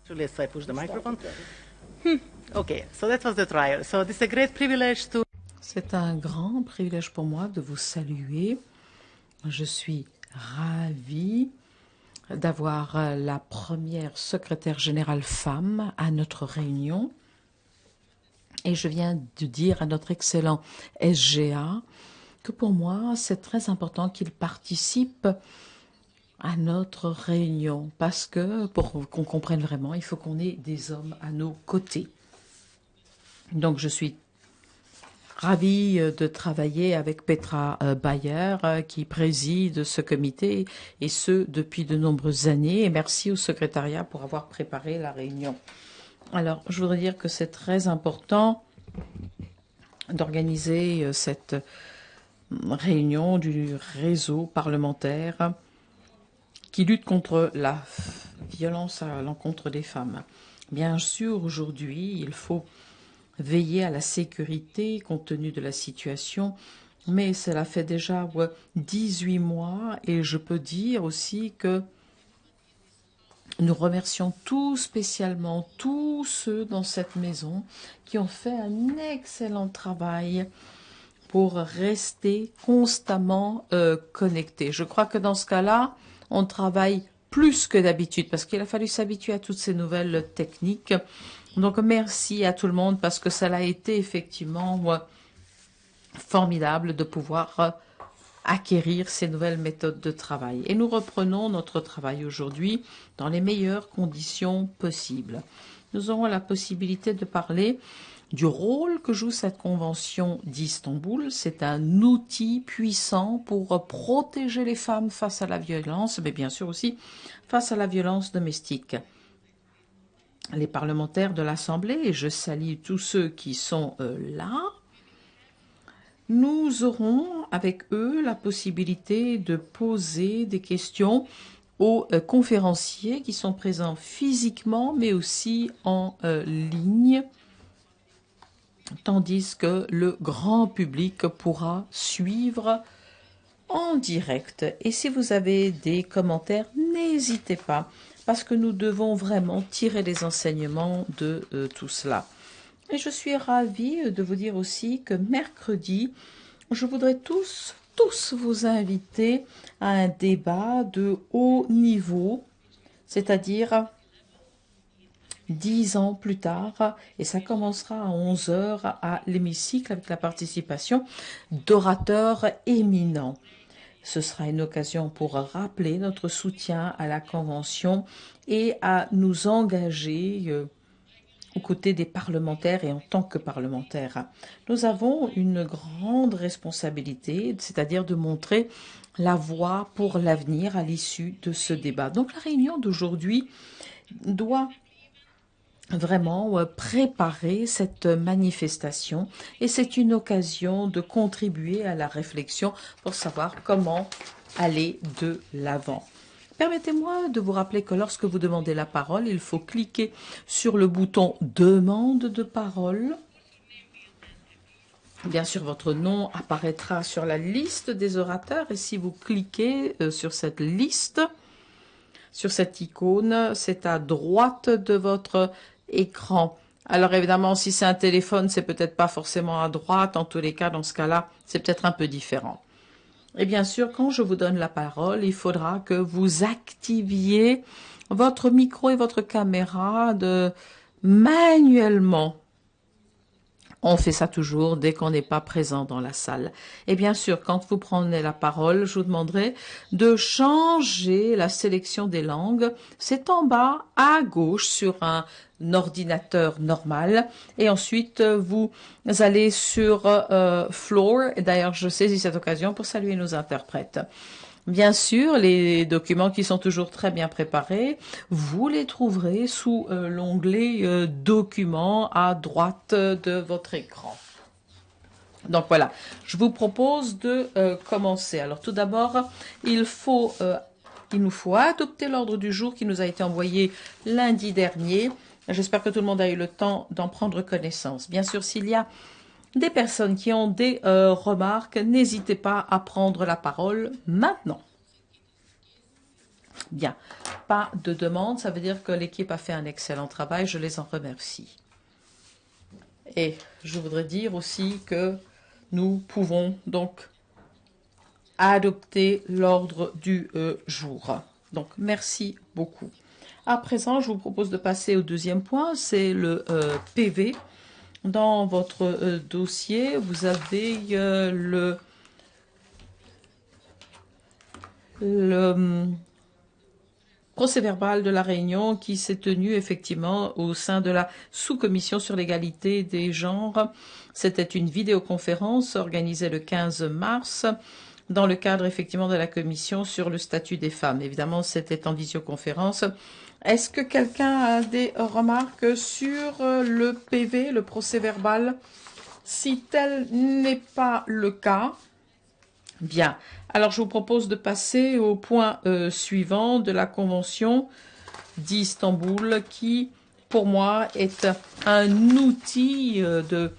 So I push the microphone. Okay, so that was the trial. So this is a great privilege to. C'est un grand privilège pour moi de vous saluer. Je suis ravie d'avoir la première secrétaire générale femme à notre réunion. Et je viens de dire à notre excellent SGA que pour moi, c'est très important qu'il participe à notre réunion parce que pour qu'on comprenne vraiment, il faut qu'on ait des hommes à nos côtés. Donc, je suis ravie de travailler avec Petra Bayer qui préside ce comité et ce depuis de nombreuses années. Et merci au secrétariat pour avoir préparé la réunion. Alors, je voudrais dire que c'est très important d'organiser cette réunion du réseau parlementaire qui lutte contre la violence à l'encontre des femmes. Bien sûr, aujourd'hui, il faut veiller à la sécurité compte tenu de la situation, mais cela fait déjà 18 mois et je peux dire aussi que nous remercions tout spécialement tous ceux dans cette maison qui ont fait un excellent travail pour rester constamment connectés. Je crois que dans ce cas-là, on travaille plus que d'habitude parce qu'il a fallu s'habituer à toutes ces nouvelles techniques. Donc, merci à tout le monde parce que ça a été effectivement formidable de pouvoir acquérir ces nouvelles méthodes de travail. Et nous reprenons notre travail aujourd'hui dans les meilleures conditions possibles. Nous aurons la possibilité de parler du rôle que joue cette convention d'Istanbul. C'est un outil puissant pour protéger les femmes face à la violence, mais bien sûr aussi face à la violence domestique. Les parlementaires de l'Assemblée, et je salue tous ceux qui sont là, nous aurons avec eux la possibilité de poser des questions aux conférenciers qui sont présents physiquement, mais aussi en ligne, tandis que le grand public pourra suivre en direct. Et si vous avez des commentaires, n'hésitez pas, parce que nous devons vraiment tirer les enseignements de tout cela. Et je suis ravie de vous dire aussi que mercredi, je voudrais tous vous inviter à un débat de haut niveau, c'est-à-dire 10 ans plus tard, et ça commencera à 11 heures à l'hémicycle avec la participation d'orateurs éminents. Ce sera une occasion pour rappeler notre soutien à la Convention et à nous engager aux côtés des parlementaires et en tant que parlementaires. Nous avons une grande responsabilité, c'est-à-dire de montrer la voie pour l'avenir à l'issue de ce débat. Donc la réunion d'aujourd'hui doit vraiment préparer cette manifestation et c'est une occasion de contribuer à la réflexion pour savoir comment aller de l'avant. Permettez-moi de vous rappeler que lorsque vous demandez la parole, il faut cliquer sur le bouton « Demande de parole ». Bien sûr, votre nom apparaîtra sur la liste des orateurs et si vous cliquez sur cette liste, sur cette icône, c'est à droite de votre écran. Alors évidemment, si c'est un téléphone, c'est peut-être pas forcément à droite. En tous les cas, dans ce cas-là, c'est peut-être un peu différent. Et bien sûr, quand je vous donne la parole, il faudra que vous activiez votre micro et votre caméra manuellement. On fait ça toujours dès qu'on n'est pas présent dans la salle. Et bien sûr, quand vous prenez la parole, je vous demanderai de changer la sélection des langues. C'est en bas à gauche sur un ordinateur normal. Et ensuite, vous allez sur Floor. Et d'ailleurs, je saisis cette occasion pour saluer nos interprètes. Bien sûr, les documents qui sont toujours très bien préparés, vous les trouverez sous l'onglet Documents à droite de votre écran. Donc voilà, je vous propose de commencer. Alors tout d'abord, il nous faut adopter l'ordre du jour qui nous a été envoyé lundi dernier. J'espère que tout le monde a eu le temps d'en prendre connaissance. Bien sûr, s'il y a des personnes qui ont des remarques, n'hésitez pas à prendre la parole maintenant. Bien, pas de demande, ça veut dire que l'équipe a fait un excellent travail, je les en remercie. Et je voudrais dire aussi que nous pouvons donc adopter l'ordre du jour. Donc, merci beaucoup. À présent, je vous propose de passer au deuxième point, c'est le PV. Dans votre dossier, vous avez le procès-verbal de la réunion qui s'est tenue effectivement au sein de la sous-commission sur l'égalité des genres. C'était une vidéoconférence organisée le 15 mars dans le cadre effectivement de la commission sur le statut des femmes. Évidemment, c'était en visioconférence. Est-ce que quelqu'un a des remarques sur le PV, le procès-verbal? Si tel n'est pas le cas, bien. Alors, je vous propose de passer au point suivant de la Convention d'Istanbul qui, pour moi, est un outil de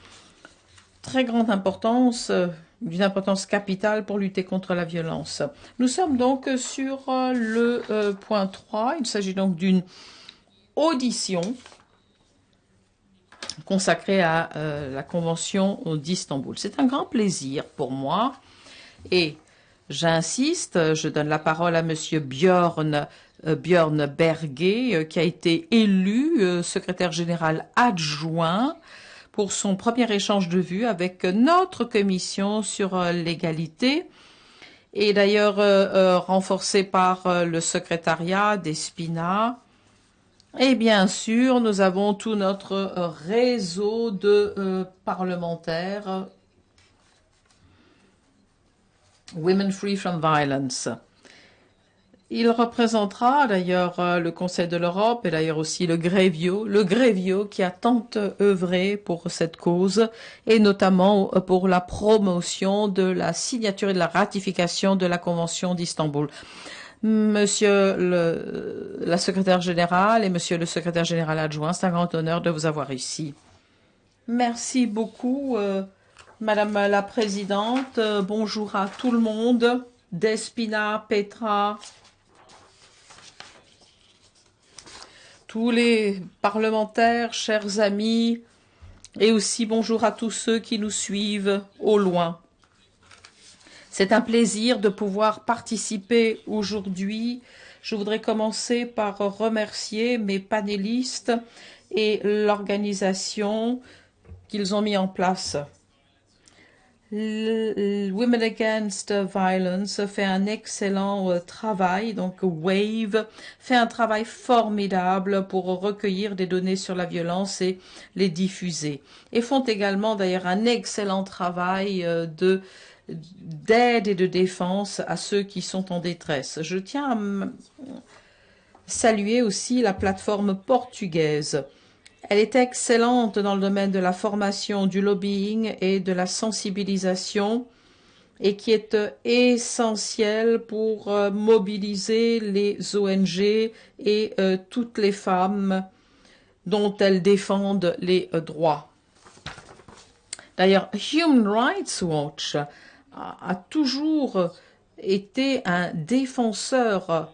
très grande importance, d'une importance capitale pour lutter contre la violence. Nous sommes donc sur le point 3. Il s'agit donc d'une audition consacrée à la Convention d'Istanbul. C'est un grand plaisir pour moi et j'insiste, je donne la parole à Monsieur Björn Berge, qui a été élu secrétaire général adjoint pour son premier échange de vues avec notre commission sur l'égalité et d'ailleurs renforcé par le secrétariat d'Espina. Et bien sûr, nous avons tout notre réseau de parlementaires Women Free from Violence. Il représentera d'ailleurs le Conseil de l'Europe et d'ailleurs aussi le Grevio qui a tant œuvré pour cette cause et notamment pour la promotion de la signature et de la ratification de la Convention d'Istanbul. Monsieur la secrétaire générale et monsieur le secrétaire général adjoint, c'est un grand honneur de vous avoir ici. Merci beaucoup, Madame la Présidente. Bonjour à tout le monde. Despina, Petra, tous les parlementaires, chers amis, et aussi bonjour à tous ceux qui nous suivent au loin. C'est un plaisir de pouvoir participer aujourd'hui. Je voudrais commencer par remercier mes panélistes et l'organisation qu'ils ont mis en place. Women Against Violence fait un excellent travail, donc WAVE fait un travail formidable pour recueillir des données sur la violence et les diffuser. Et font également d'ailleurs un excellent travail d'aide et de défense à ceux qui sont en détresse. Je tiens à saluer aussi la plateforme portugaise. Elle est excellente dans le domaine de la formation, du lobbying et de la sensibilisation et qui est essentielle pour mobiliser les ONG et toutes les femmes dont elles défendent les droits. D'ailleurs, Human Rights Watch a toujours été un défenseur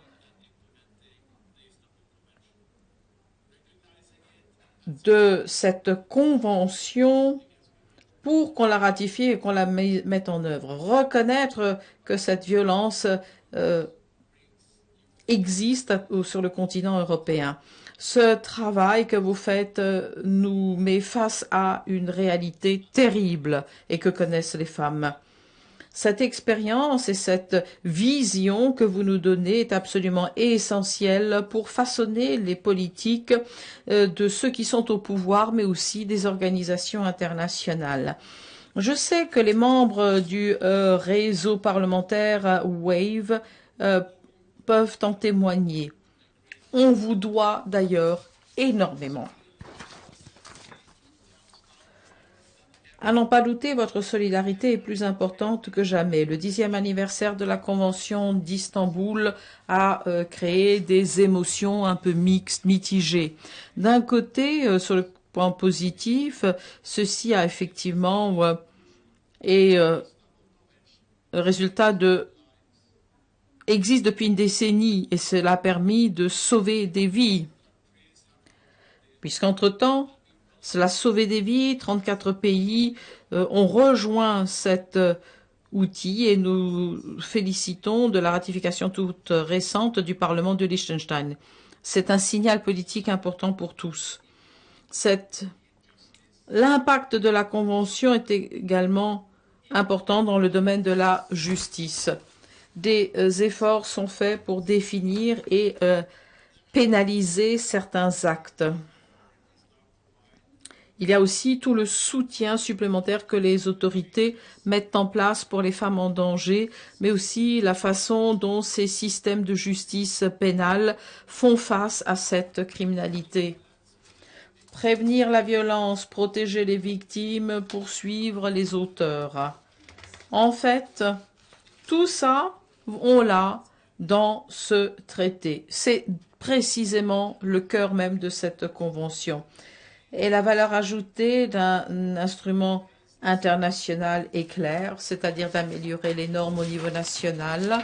de cette convention pour qu'on la ratifie et qu'on la mette en œuvre. Reconnaître que cette violence existe sur le continent européen. Ce travail que vous faites nous met face à une réalité terrible et que connaissent les femmes. Cette expérience et cette vision que vous nous donnez est absolument essentielle pour façonner les politiques de ceux qui sont au pouvoir, mais aussi des organisations internationales. Je sais que les membres du réseau parlementaire WAVE peuvent en témoigner. On vous doit d'ailleurs énormément. À n'en pas douter, votre solidarité est plus importante que jamais. Le 10e anniversaire de la Convention d'Istanbul a créé des émotions un peu mixtes, mitigées. D'un côté, sur le point positif, ceci a effectivement est le résultat de existe depuis une décennie et cela a permis de sauver des vies. Puisqu'entre-temps, cela a sauvé des vies, 34 pays ont rejoint cet outil et nous félicitons de la ratification toute récente du Parlement de Liechtenstein. C'est un signal politique important pour tous. L'impact de la Convention est également important dans le domaine de la justice. Des efforts sont faits pour définir et pénaliser certains actes. Il y a aussi tout le soutien supplémentaire que les autorités mettent en place pour les femmes en danger, mais aussi la façon dont ces systèmes de justice pénale font face à cette criminalité. Prévenir la violence, protéger les victimes, poursuivre les auteurs. En fait, tout ça, on l'a dans ce traité. C'est précisément le cœur même de cette convention. Et la valeur ajoutée d'un instrument international est claire, c'est-à-dire d'améliorer les normes au niveau national,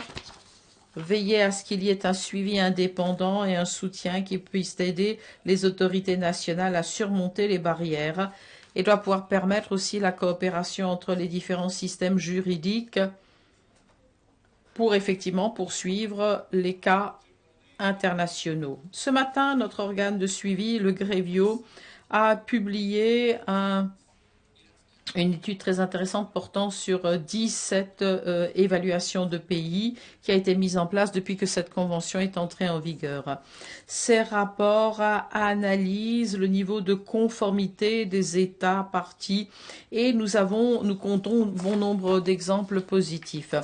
veiller à ce qu'il y ait un suivi indépendant et un soutien qui puisse aider les autorités nationales à surmonter les barrières et doit pouvoir permettre aussi la coopération entre les différents systèmes juridiques pour effectivement poursuivre les cas internationaux. Ce matin, notre organe de suivi, le Grevio, a publié une étude très intéressante portant sur 17 évaluations de pays qui a été mise en place depuis que cette convention est entrée en vigueur. Ces rapports analysent le niveau de conformité des États parties et nous comptons bon nombre d'exemples positifs.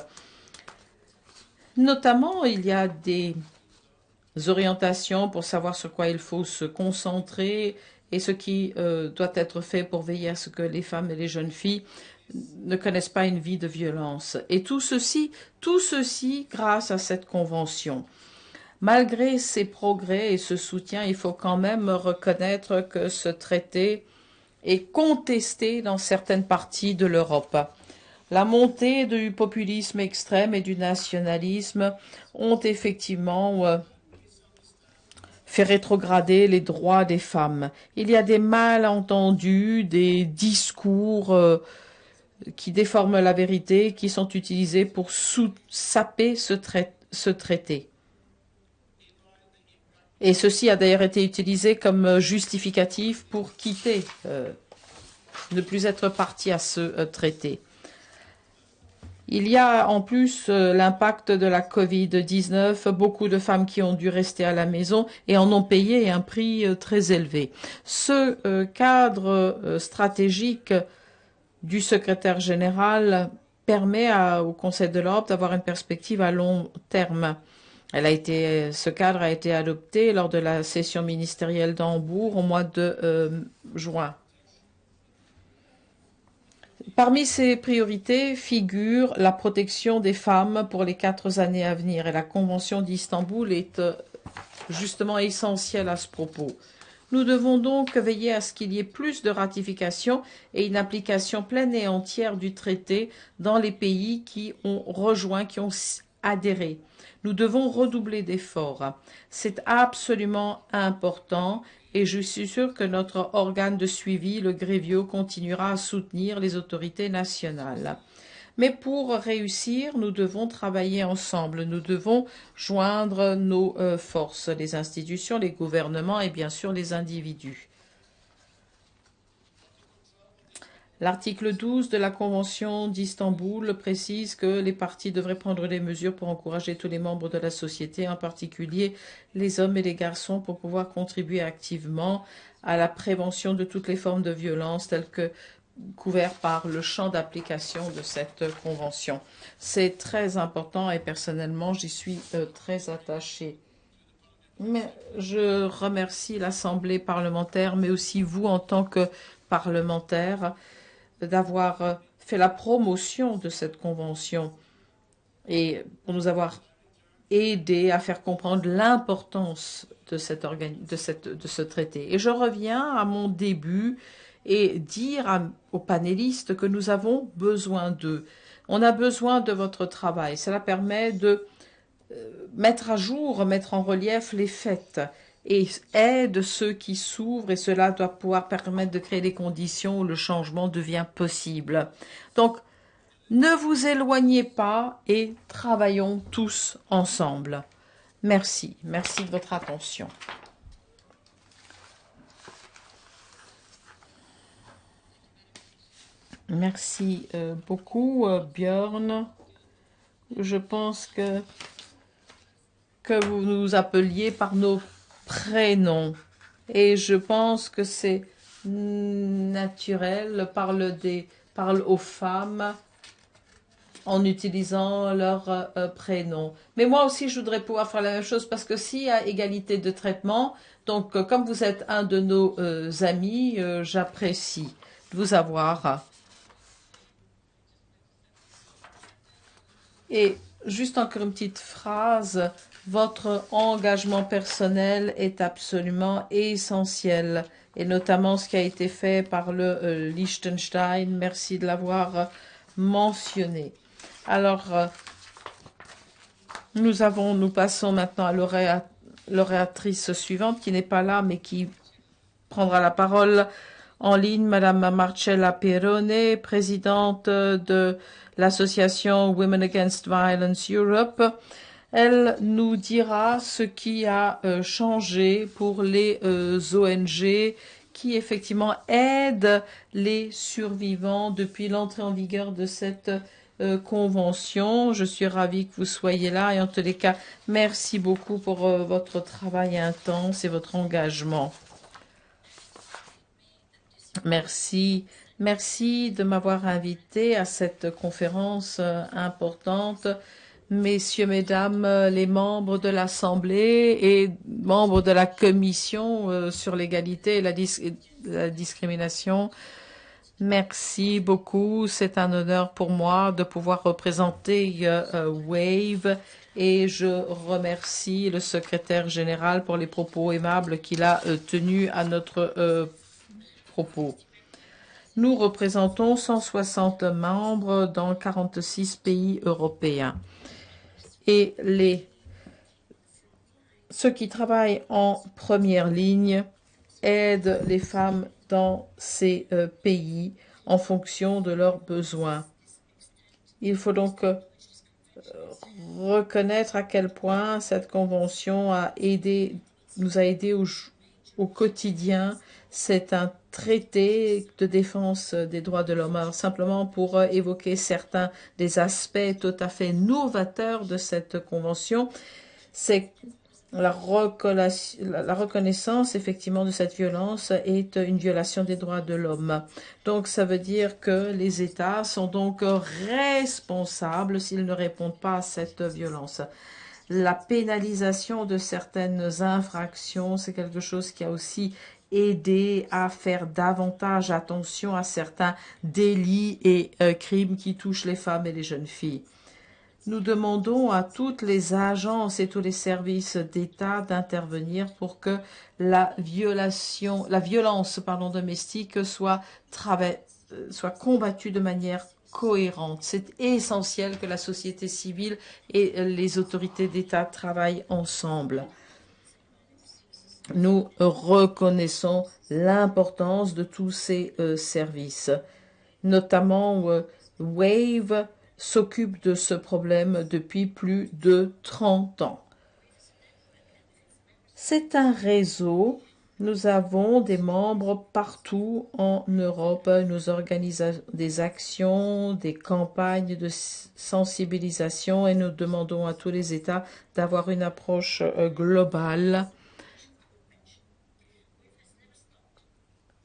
Notamment, il y a des orientations pour savoir sur quoi il faut se concentrer et ce qui doit être fait pour veiller à ce que les femmes et les jeunes filles ne connaissent pas une vie de violence. Et tout ceci grâce à cette convention. Malgré ces progrès et ce soutien, il faut quand même reconnaître que ce traité est contesté dans certaines parties de l'Europe. La montée du populisme extrême et du nationalisme ont effectivement fait rétrograder les droits des femmes. Il y a des malentendus, des discours qui déforment la vérité, qui sont utilisés pour saper ce traité. Et ceci a d'ailleurs été utilisé comme justificatif pour quitter, ne plus être partie à ce traité. Il y a en plus l'impact de la Covid-19, beaucoup de femmes qui ont dû rester à la maison et en ont payé un prix très élevé. Ce cadre stratégique du secrétaire général permet au Conseil de l'Europe d'avoir une perspective à long terme. Ce cadre a été adopté lors de la session ministérielle d'Hambourg au mois de juin. Parmi ces priorités figure la protection des femmes pour les 4 années à venir et la Convention d'Istanbul est justement essentielle à ce propos. Nous devons donc veiller à ce qu'il y ait plus de ratification et une application pleine et entière du traité dans les pays qui ont rejoint, qui ont adhéré. Nous devons redoubler d'efforts. C'est absolument important. Et je suis sûre que notre organe de suivi, le Grevio, continuera à soutenir les autorités nationales. Mais pour réussir, nous devons travailler ensemble. Nous devons joindre nos forces, les institutions, les gouvernements et bien sûr les individus. L'article 12 de la Convention d'Istanbul précise que les parties devraient prendre des mesures pour encourager tous les membres de la société, en particulier les hommes et les garçons, pour pouvoir contribuer activement à la prévention de toutes les formes de violence telles que couvertes par le champ d'application de cette convention. C'est très important et personnellement, j'y suis très attachée. Mais je remercie l'Assemblée parlementaire, mais aussi vous en tant que parlementaire, d'avoir fait la promotion de cette convention et pour nous avoir aidé à faire comprendre l'importance de ce traité. Et je reviens à mon début et dire aux panélistes que nous avons besoin d'eux. On a besoin de votre travail. Cela permet de mettre à jour, mettre en relief les faits et aide ceux qui s'ouvrent et cela doit pouvoir permettre de créer les conditions où le changement devient possible. Donc, ne vous éloignez pas et travaillons tous ensemble. Merci. Merci de votre attention. Merci beaucoup, Björn. Je pense que vous nous appeliez par nos prénoms. Et je pense que c'est naturel. Parle aux femmes en utilisant leur prénom. Mais moi aussi, je voudrais pouvoir faire la même chose parce que s'il y a égalité de traitement, donc comme vous êtes un de nos amis, j'apprécie de vous avoir. Et juste encore une petite phrase, votre engagement personnel est absolument essentiel, et notamment ce qui a été fait par le Liechtenstein. Merci de l'avoir mentionné. Alors, nous passons maintenant à l'oratrice suivante, qui n'est pas là, mais qui prendra la parole en ligne, Madame Marcella Perrone, présidente de l'association Women Against Violence Europe. Elle nous dira ce qui a changé pour les ONG qui effectivement aident les survivants depuis l'entrée en vigueur de cette convention. Je suis ravie que vous soyez là et en tous les cas, merci beaucoup pour votre travail intense et votre engagement. Merci. Merci de m'avoir invité à cette conférence importante. Messieurs, mesdames, les membres de l'Assemblée et membres de la Commission sur l'égalité et la discrimination, merci beaucoup. C'est un honneur pour moi de pouvoir représenter WAVE et je remercie le secrétaire général pour les propos aimables qu'il a tenus à notre propos. Nous représentons 160 membres dans 46 pays européens. Et ceux qui travaillent en première ligne aident les femmes dans ces pays en fonction de leurs besoins. Il faut donc reconnaître à quel point cette convention nous a aidés au quotidien. C'est un traité de défense des droits de l'homme. Alors, simplement pour évoquer certains des aspects tout à fait novateurs de cette convention, c'est la reconnaissance effectivement de cette violence est une violation des droits de l'homme. Donc ça veut dire que les États sont donc responsables s'ils ne répondent pas à cette violence. La pénalisation de certaines infractions, c'est quelque chose qui a aussi aidé à faire davantage attention à certains délits et crimes qui touchent les femmes et les jeunes filles. Nous demandons à toutes les agences et tous les services d'État d'intervenir pour que la violence domestique soit combattue de manière cohérente. C'est essentiel que la société civile et les autorités d'État travaillent ensemble. Nous reconnaissons l'importance de tous ces services, notamment WAVE s'occupe de ce problème depuis plus de 30 ans. C'est un réseau. Nous avons des membres partout en Europe. Nous organisons des actions, des campagnes de sensibilisation et nous demandons à tous les États d'avoir une approche globale.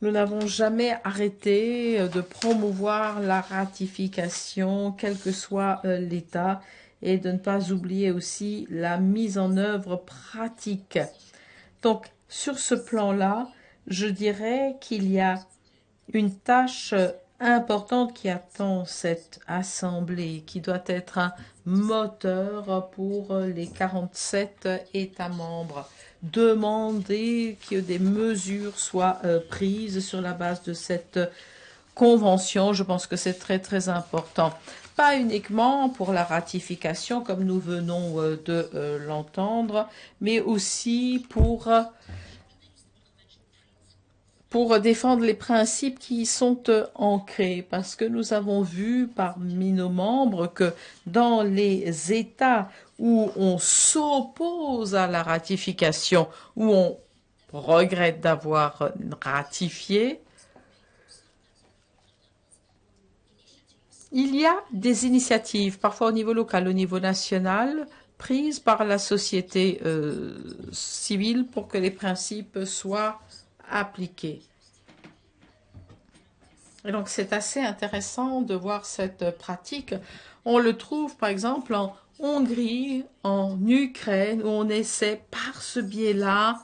Nous n'avons jamais arrêté de promouvoir la ratification, quel que soit l'État, et de ne pas oublier aussi la mise en œuvre pratique. Donc, sur ce plan-là, je dirais qu'il y a une tâche importante qui attend cette Assemblée, qui doit être un moteur pour les 47 États membres. Demander que des mesures soient prises sur la base de cette convention. Je pense que c'est très, très important. pas uniquement pour la ratification comme nous venons de l'entendre, mais aussi pour défendre les principes qui y sont ancrés, parce que nous avons vu parmi nos membres que dans les États où on s'oppose à la ratification, où on regrette d'avoir ratifié, il y a des initiatives, parfois au niveau local, au niveau national, prises par la société civile pour que les principes soient appliqués. Et donc c'est assez intéressant de voir cette pratique. On le trouve par exemple en Hongrie, en Ukraine, où on essaie par ce biais-là,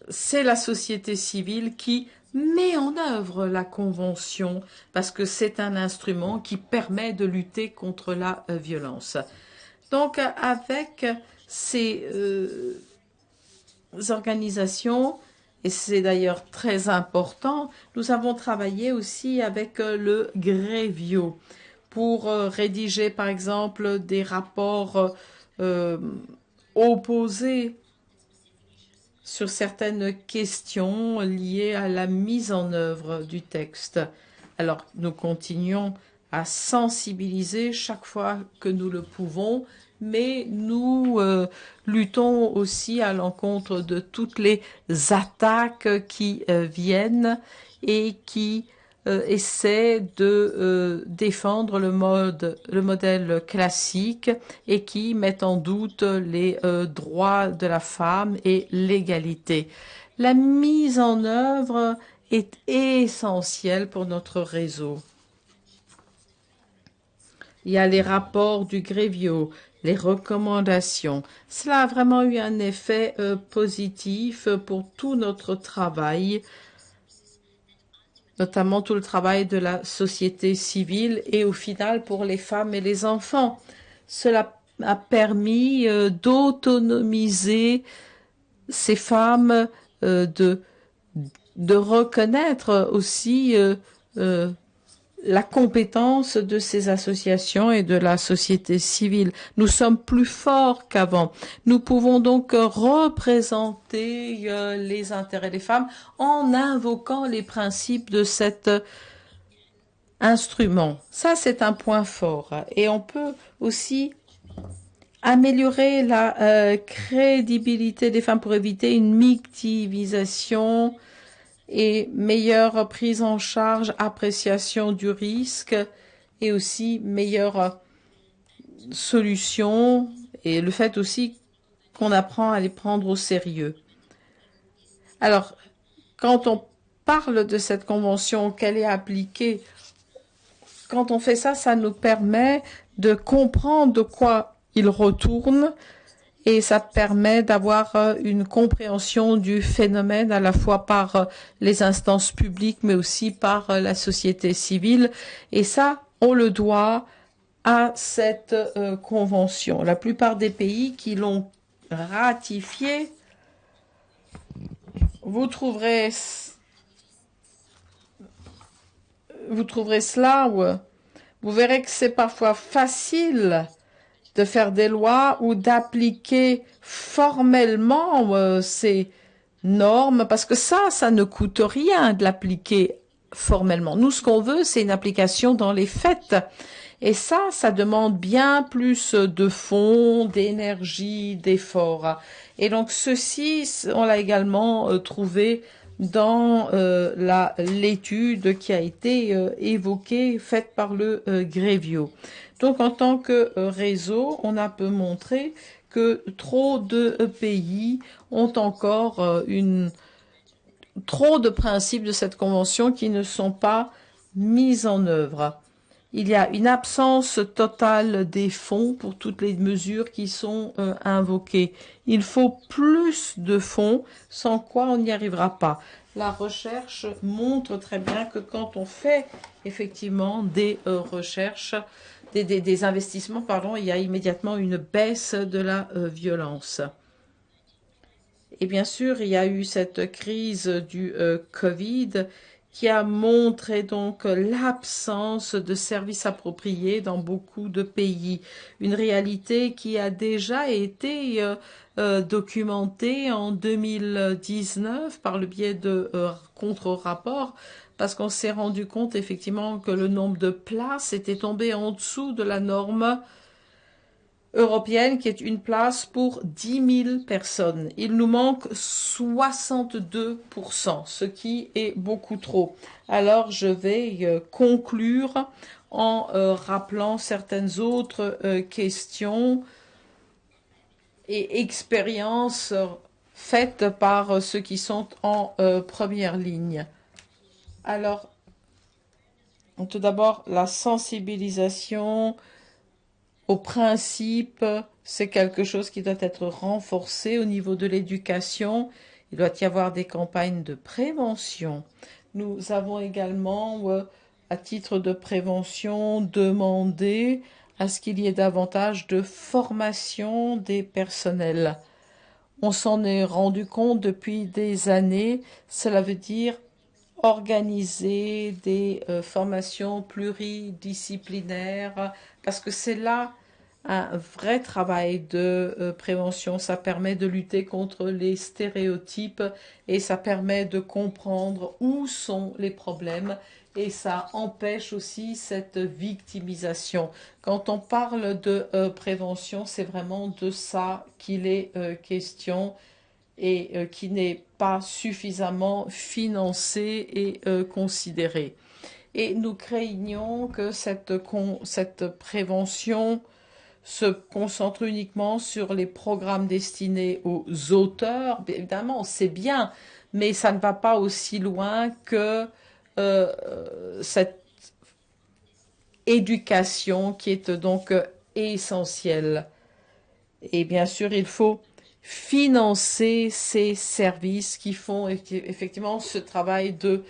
c'est la société civile qui met en œuvre la convention parce que c'est un instrument qui permet de lutter contre la violence. Donc avec ces organisations, et c'est d'ailleurs très important, nous avons travaillé aussi avec le Grevio pour rédiger par exemple des rapports opposés sur certaines questions liées à la mise en œuvre du texte. Alors, nous continuons à sensibiliser chaque fois que nous le pouvons, mais nous luttons aussi à l'encontre de toutes les attaques qui viennent et qui essaient de défendre le modèle classique et qui mettent en doute les droits de la femme et l'égalité. La mise en œuvre est essentielle pour notre réseau. Il y a les rapports du Grevio, les recommandations. Cela a vraiment eu un effet positif pour tout notre travail, notamment tout le travail de la société civile et au final pour les femmes et les enfants. Cela a permis d'autonomiser ces femmes, de reconnaître aussi la compétence de ces associations et de la société civile. Nous sommes plus forts qu'avant. Nous pouvons donc représenter les intérêts des femmes en invoquant les principes de cet instrument. Ça, c'est un point fort. Et on peut aussi améliorer la crédibilité des femmes pour éviter une victimisation et meilleure prise en charge, appréciation du risque et aussi meilleure solution et le fait aussi qu'on apprend à les prendre au sérieux. Alors, quand on parle de cette convention, qu'elle est appliquée, quand on fait ça, ça nous permet de comprendre de quoi il retourne et ça permet d'avoir une compréhension du phénomène à la fois par les instances publiques mais aussi par la société civile. Et ça, on le doit à cette convention. La plupart des pays qui l'ont ratifiée, vous trouverez cela où vous verrez que c'est parfois facile de faire des lois ou d'appliquer formellement ces normes, parce que ça ne coûte rien de l'appliquer formellement. Nous, ce qu'on veut, c'est une application dans les faits. Et ça demande bien plus de fonds, d'énergie, d'efforts. Et donc, ceci, on l'a également trouvé dans l'étude qui a été évoquée, faite par le Grevio. Donc, en tant que réseau, on a pu montrer que trop de pays ont encore trop de principes de cette convention qui ne sont pas mis en œuvre. Il y a une absence totale des fonds pour toutes les mesures qui sont invoquées. Il faut plus de fonds, sans quoi on n'y arrivera pas. La recherche montre très bien que quand on fait effectivement des recherches, des investissements, il y a immédiatement une baisse de la violence. Et bien sûr, il y a eu cette crise du Covid qui a montré donc l'absence de services appropriés dans beaucoup de pays. Une réalité qui a déjà été documentée en 2019 par le biais de contre-rapports, parce qu'on s'est rendu compte effectivement que le nombre de places était tombé en dessous de la norme européenne qui est une place pour 10 000 personnes. Il nous manque 62%, ce qui est beaucoup trop. Alors je vais conclure en rappelant certaines autres questions et expériences faites par ceux qui sont en première ligne. Alors, tout d'abord, la sensibilisation au principe, c'est quelque chose qui doit être renforcé au niveau de l'éducation. Il doit y avoir des campagnes de prévention. Nous avons également, à titre de prévention, demandé à ce qu'il y ait davantage de formation des personnels. On s'en est rendu compte depuis des années. Cela veut dire organiser des formations pluridisciplinaires, parce que c'est là un vrai travail de prévention. Ça permet de lutter contre les stéréotypes et ça permet de comprendre où sont les problèmes et ça empêche aussi cette victimisation. Quand on parle de prévention, c'est vraiment de ça qu'il est question et qui n'est pas suffisamment financé et considéré. Et nous craignons que cette prévention se concentre uniquement sur les programmes destinés aux auteurs. Évidemment, c'est bien, mais ça ne va pas aussi loin que cette éducation qui est donc essentielle. Et bien sûr, il faut financer ces services qui font effectivement ce travail de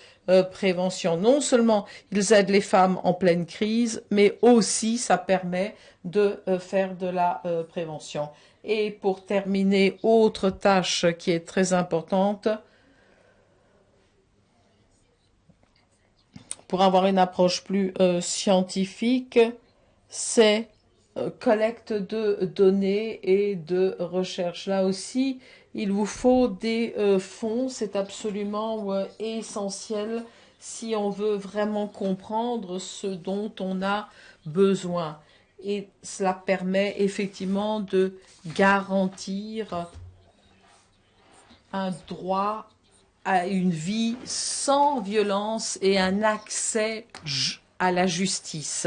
prévention. Non seulement ils aident les femmes en pleine crise, mais aussi ça permet de faire de la prévention. Et pour terminer, autre tâche qui est très importante, pour avoir une approche plus scientifique, c'est collecte de données et de recherche. Là aussi, il vous faut des fonds, c'est absolument essentiel si on veut vraiment comprendre ce dont on a besoin. Et cela permet effectivement de garantir un droit à une vie sans violence et un accès à la justice.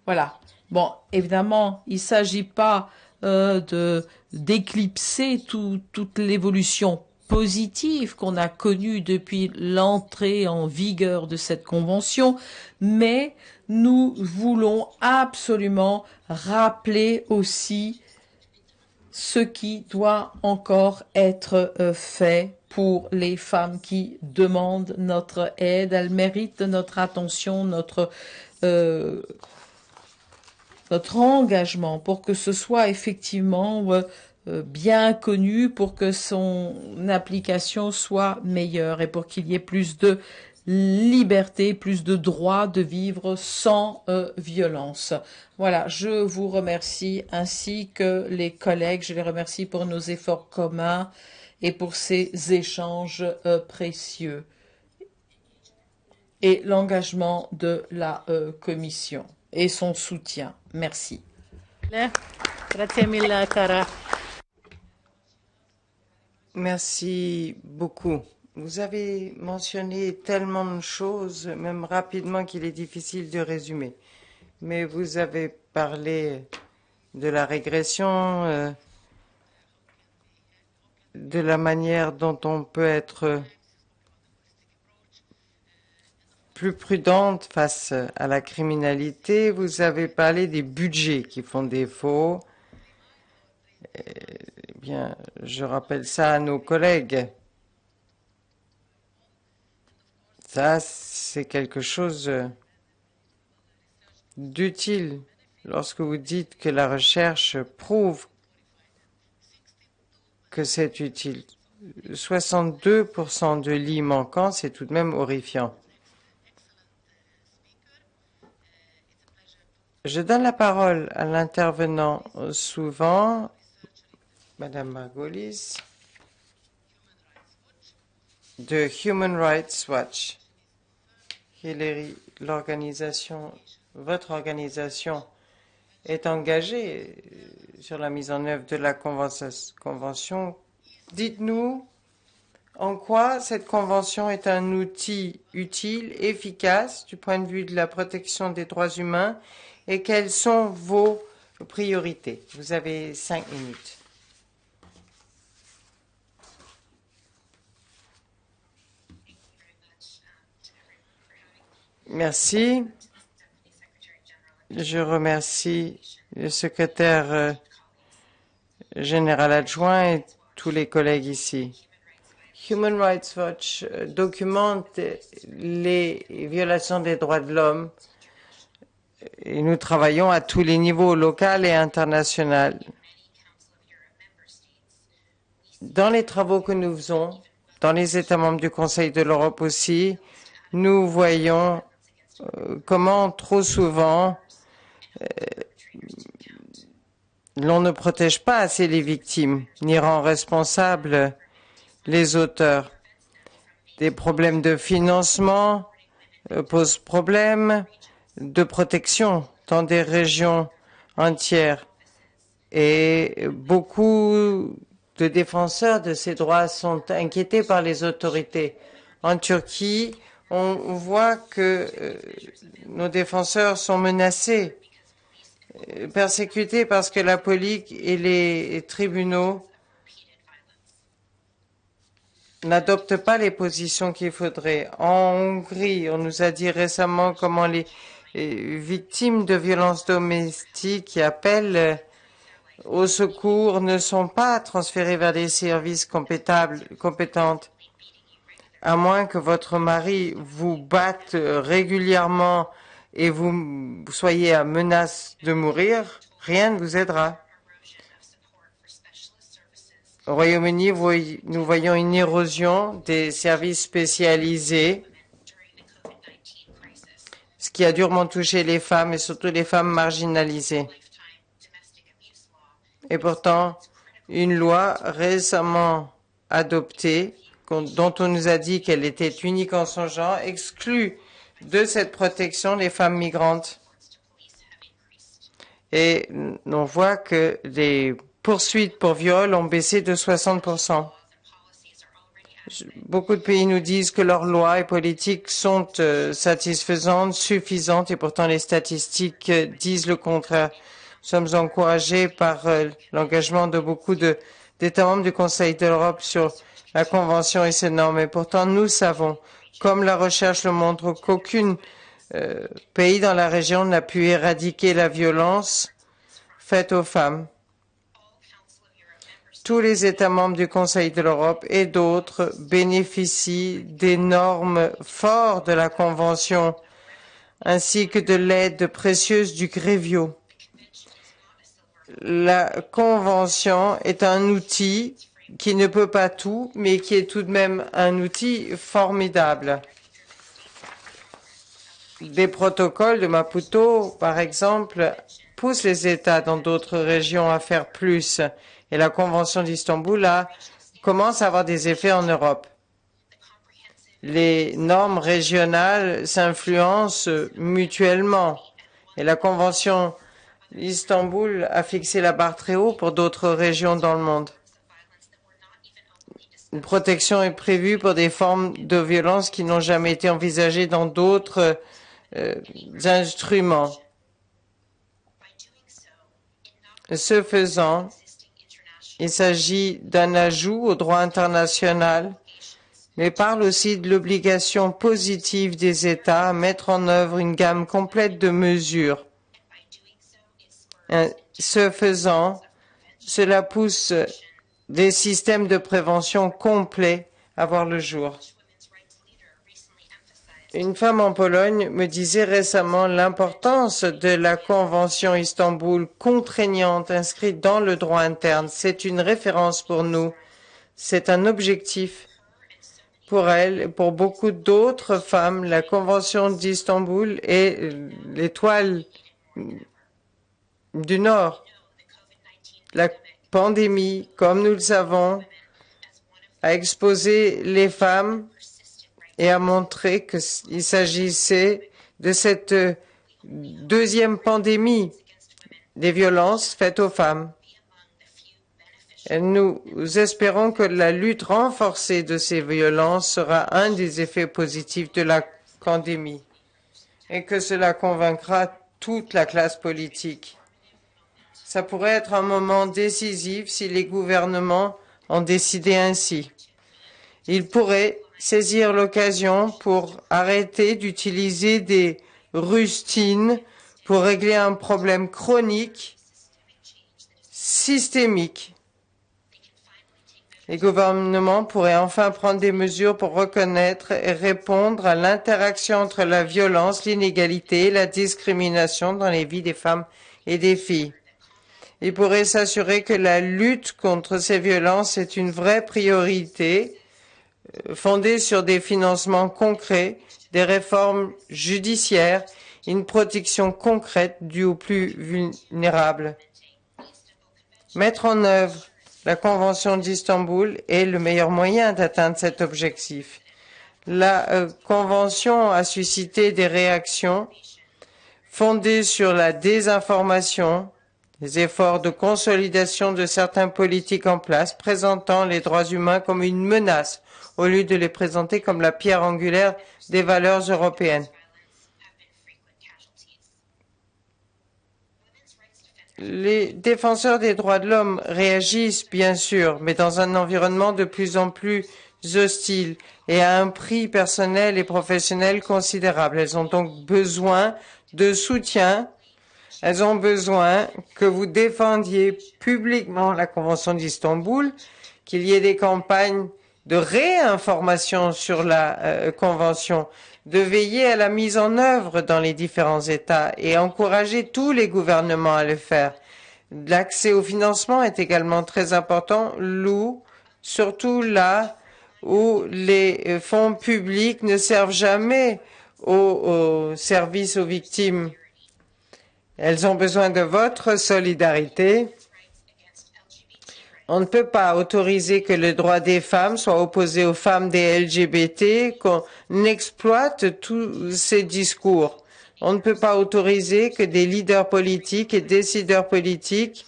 Voilà. Bon, évidemment, il ne s'agit pas d'éclipser toute l'évolution positive qu'on a connue depuis l'entrée en vigueur de cette convention, mais nous voulons absolument rappeler aussi ce qui doit encore être fait pour les femmes qui demandent notre aide. Elles méritent notre attention, notre engagement pour que ce soit effectivement bien connu, pour que son application soit meilleure et pour qu'il y ait plus de liberté, plus de droit de vivre sans violence. Voilà, je vous remercie ainsi que les collègues. Je les remercie pour nos efforts communs et pour ces échanges précieux et l'engagement de la Commission et son soutien. Merci. Grazie mille, cara. Merci beaucoup. Vous avez mentionné tellement de choses, même rapidement, qu'il est difficile de résumer. Mais vous avez parlé de la régression, de la manière dont on peut être plus prudente face à la criminalité. Vous avez parlé des budgets qui font défaut. Eh bien, je rappelle ça à nos collègues. Ça, c'est quelque chose d'utile lorsque vous dites que la recherche prouve que c'est utile. 62% de lits manquants, c'est tout de même horrifiant. Je donne la parole à l'intervenant suivant, Madame Margolis, de Human Rights Watch. Hilary, votre organisation est engagée sur la mise en œuvre de la convention. Dites-nous en quoi cette convention est un outil utile, efficace du point de vue de la protection des droits humains et quelles sont vos priorités. Vous avez 5 minutes. Merci. Je remercie le secrétaire général adjoint et tous les collègues ici. Human Rights Watch documente les violations des droits de l'homme et nous travaillons à tous les niveaux, local et international. Dans les travaux que nous faisons, dans les États membres du Conseil de l'Europe aussi, nous voyons comment trop souvent l'on ne protège pas assez les victimes, ni rend responsables les auteurs. Des problèmes de financement posent problème de protection dans des régions entières. Et beaucoup de défenseurs de ces droits sont inquiétés par les autorités. En Turquie, on voit que nos défenseurs sont menacés, persécutés parce que la police et les tribunaux n'adoptent pas les positions qu'il faudrait. En Hongrie, on nous a dit récemment comment les victimes de violences domestiques qui appellent au secours ne sont pas transférées vers des services compétentes. À moins que votre mari vous batte régulièrement et vous soyez à menace de mourir, rien ne vous aidera. Au Royaume-Uni, nous voyons une érosion des services spécialisés, ce qui a durement touché les femmes et surtout les femmes marginalisées. Et pourtant, une loi récemment adoptée, dont on nous a dit qu'elle était unique en son genre, exclut de cette protection les femmes migrantes. Et on voit que les poursuites pour viol ont baissé de 60%. Beaucoup de pays nous disent que leurs lois et politiques sont satisfaisantes, suffisantes, et pourtant les statistiques disent le contraire. Nous sommes encouragés par l'engagement de beaucoup d'États membres du Conseil de l'Europe sur la Convention et ses normes. Et pourtant, nous savons, comme la recherche le montre, qu'aucun pays dans la région n'a pu éradiquer la violence faite aux femmes. Tous les États membres du Conseil de l'Europe et d'autres bénéficient des normes fortes de la Convention ainsi que de l'aide précieuse du Grevio. La Convention est un outil qui ne peut pas tout, mais qui est tout de même un outil formidable. Des protocoles de Maputo, par exemple, poussent les États dans d'autres régions à faire plus. Et la Convention d'Istanbul commence à avoir des effets en Europe. Les normes régionales s'influencent mutuellement. Et la Convention d'Istanbul a fixé la barre très haut pour d'autres régions dans le monde. Une protection est prévue pour des formes de violence qui n'ont jamais été envisagées dans d'autres instruments. Ce faisant, il s'agit d'un ajout au droit international, mais parle aussi de l'obligation positive des États à mettre en œuvre une gamme complète de mesures. Ce faisant, cela pousse des systèmes de prévention complets à voir le jour. Une femme en Pologne me disait récemment l'importance de la Convention Istanbul contraignante inscrite dans le droit interne. C'est une référence pour nous. C'est un objectif pour elle et pour beaucoup d'autres femmes. La Convention d'Istanbul est l'étoile du Nord. La pandémie, comme nous le savons, a exposé les femmes et a montré qu'il s'agissait de cette deuxième pandémie des violences faites aux femmes. Et nous espérons que la lutte renforcée de ces violences sera un des effets positifs de la pandémie et que cela convaincra toute la classe politique. Ça pourrait être un moment décisif si les gouvernements en décidaient ainsi. Ils pourraient saisir l'occasion pour arrêter d'utiliser des rustines pour régler un problème chronique, systémique. Les gouvernements pourraient enfin prendre des mesures pour reconnaître et répondre à l'interaction entre la violence, l'inégalité et la discrimination dans les vies des femmes et des filles. Ils pourraient s'assurer que la lutte contre ces violences est une vraie priorité, fondée sur des financements concrets, des réformes judiciaires, une protection concrète due aux plus vulnérables. Mettre en œuvre la Convention d'Istanbul est le meilleur moyen d'atteindre cet objectif. La Convention a suscité des réactions fondées sur la désinformation, les efforts de consolidation de certaines politiques en place, présentant les droits humains comme une menace au lieu de les présenter comme la pierre angulaire des valeurs européennes. Les défenseurs des droits de l'homme réagissent, bien sûr, mais dans un environnement de plus en plus hostile et à un prix personnel et professionnel considérable. Elles ont donc besoin de soutien. Elles ont besoin que vous défendiez publiquement la Convention d'Istanbul, qu'il y ait des campagnes de réinformation sur la Convention, de veiller à la mise en œuvre dans les différents États et encourager tous les gouvernements à le faire. L'accès au financement est également très important, surtout là où les fonds publics ne servent jamais au service aux victimes. Elles ont besoin de votre solidarité. On ne peut pas autoriser que le droit des femmes soit opposé aux femmes des LGBT, qu'on exploite tous ces discours. On ne peut pas autoriser que des leaders politiques et décideurs politiques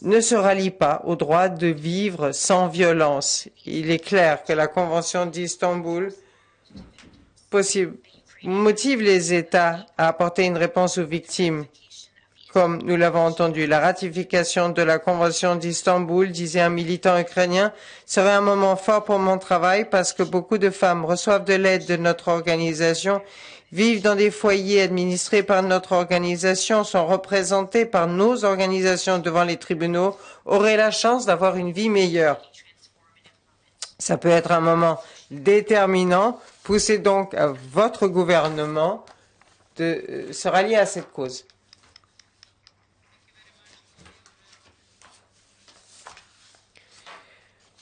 ne se rallient pas au droit de vivre sans violence. Il est clair que la Convention d'Istanbul motive les États à apporter une réponse aux victimes. Comme nous l'avons entendu, la ratification de la Convention d'Istanbul, disait un militant ukrainien, serait un moment fort pour mon travail parce que beaucoup de femmes reçoivent de l'aide de notre organisation, vivent dans des foyers administrés par notre organisation, sont représentées par nos organisations devant les tribunaux, auraient la chance d'avoir une vie meilleure. Ça peut être un moment déterminant. Poussez donc à votre gouvernement de se rallier à cette cause.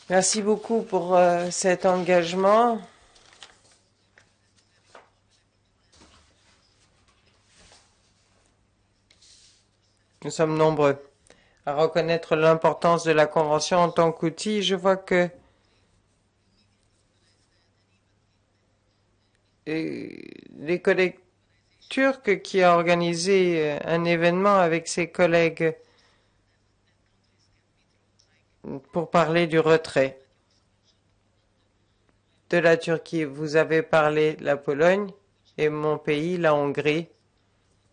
Merci beaucoup pour cet engagement. Nous sommes nombreux à reconnaître l'importance de la Convention en tant qu'outil. Je vois que les collègues turcs qui a organisé un événement avec ses collègues pour parler du retrait de la Turquie. Vous avez parlé de la Pologne et mon pays, la Hongrie,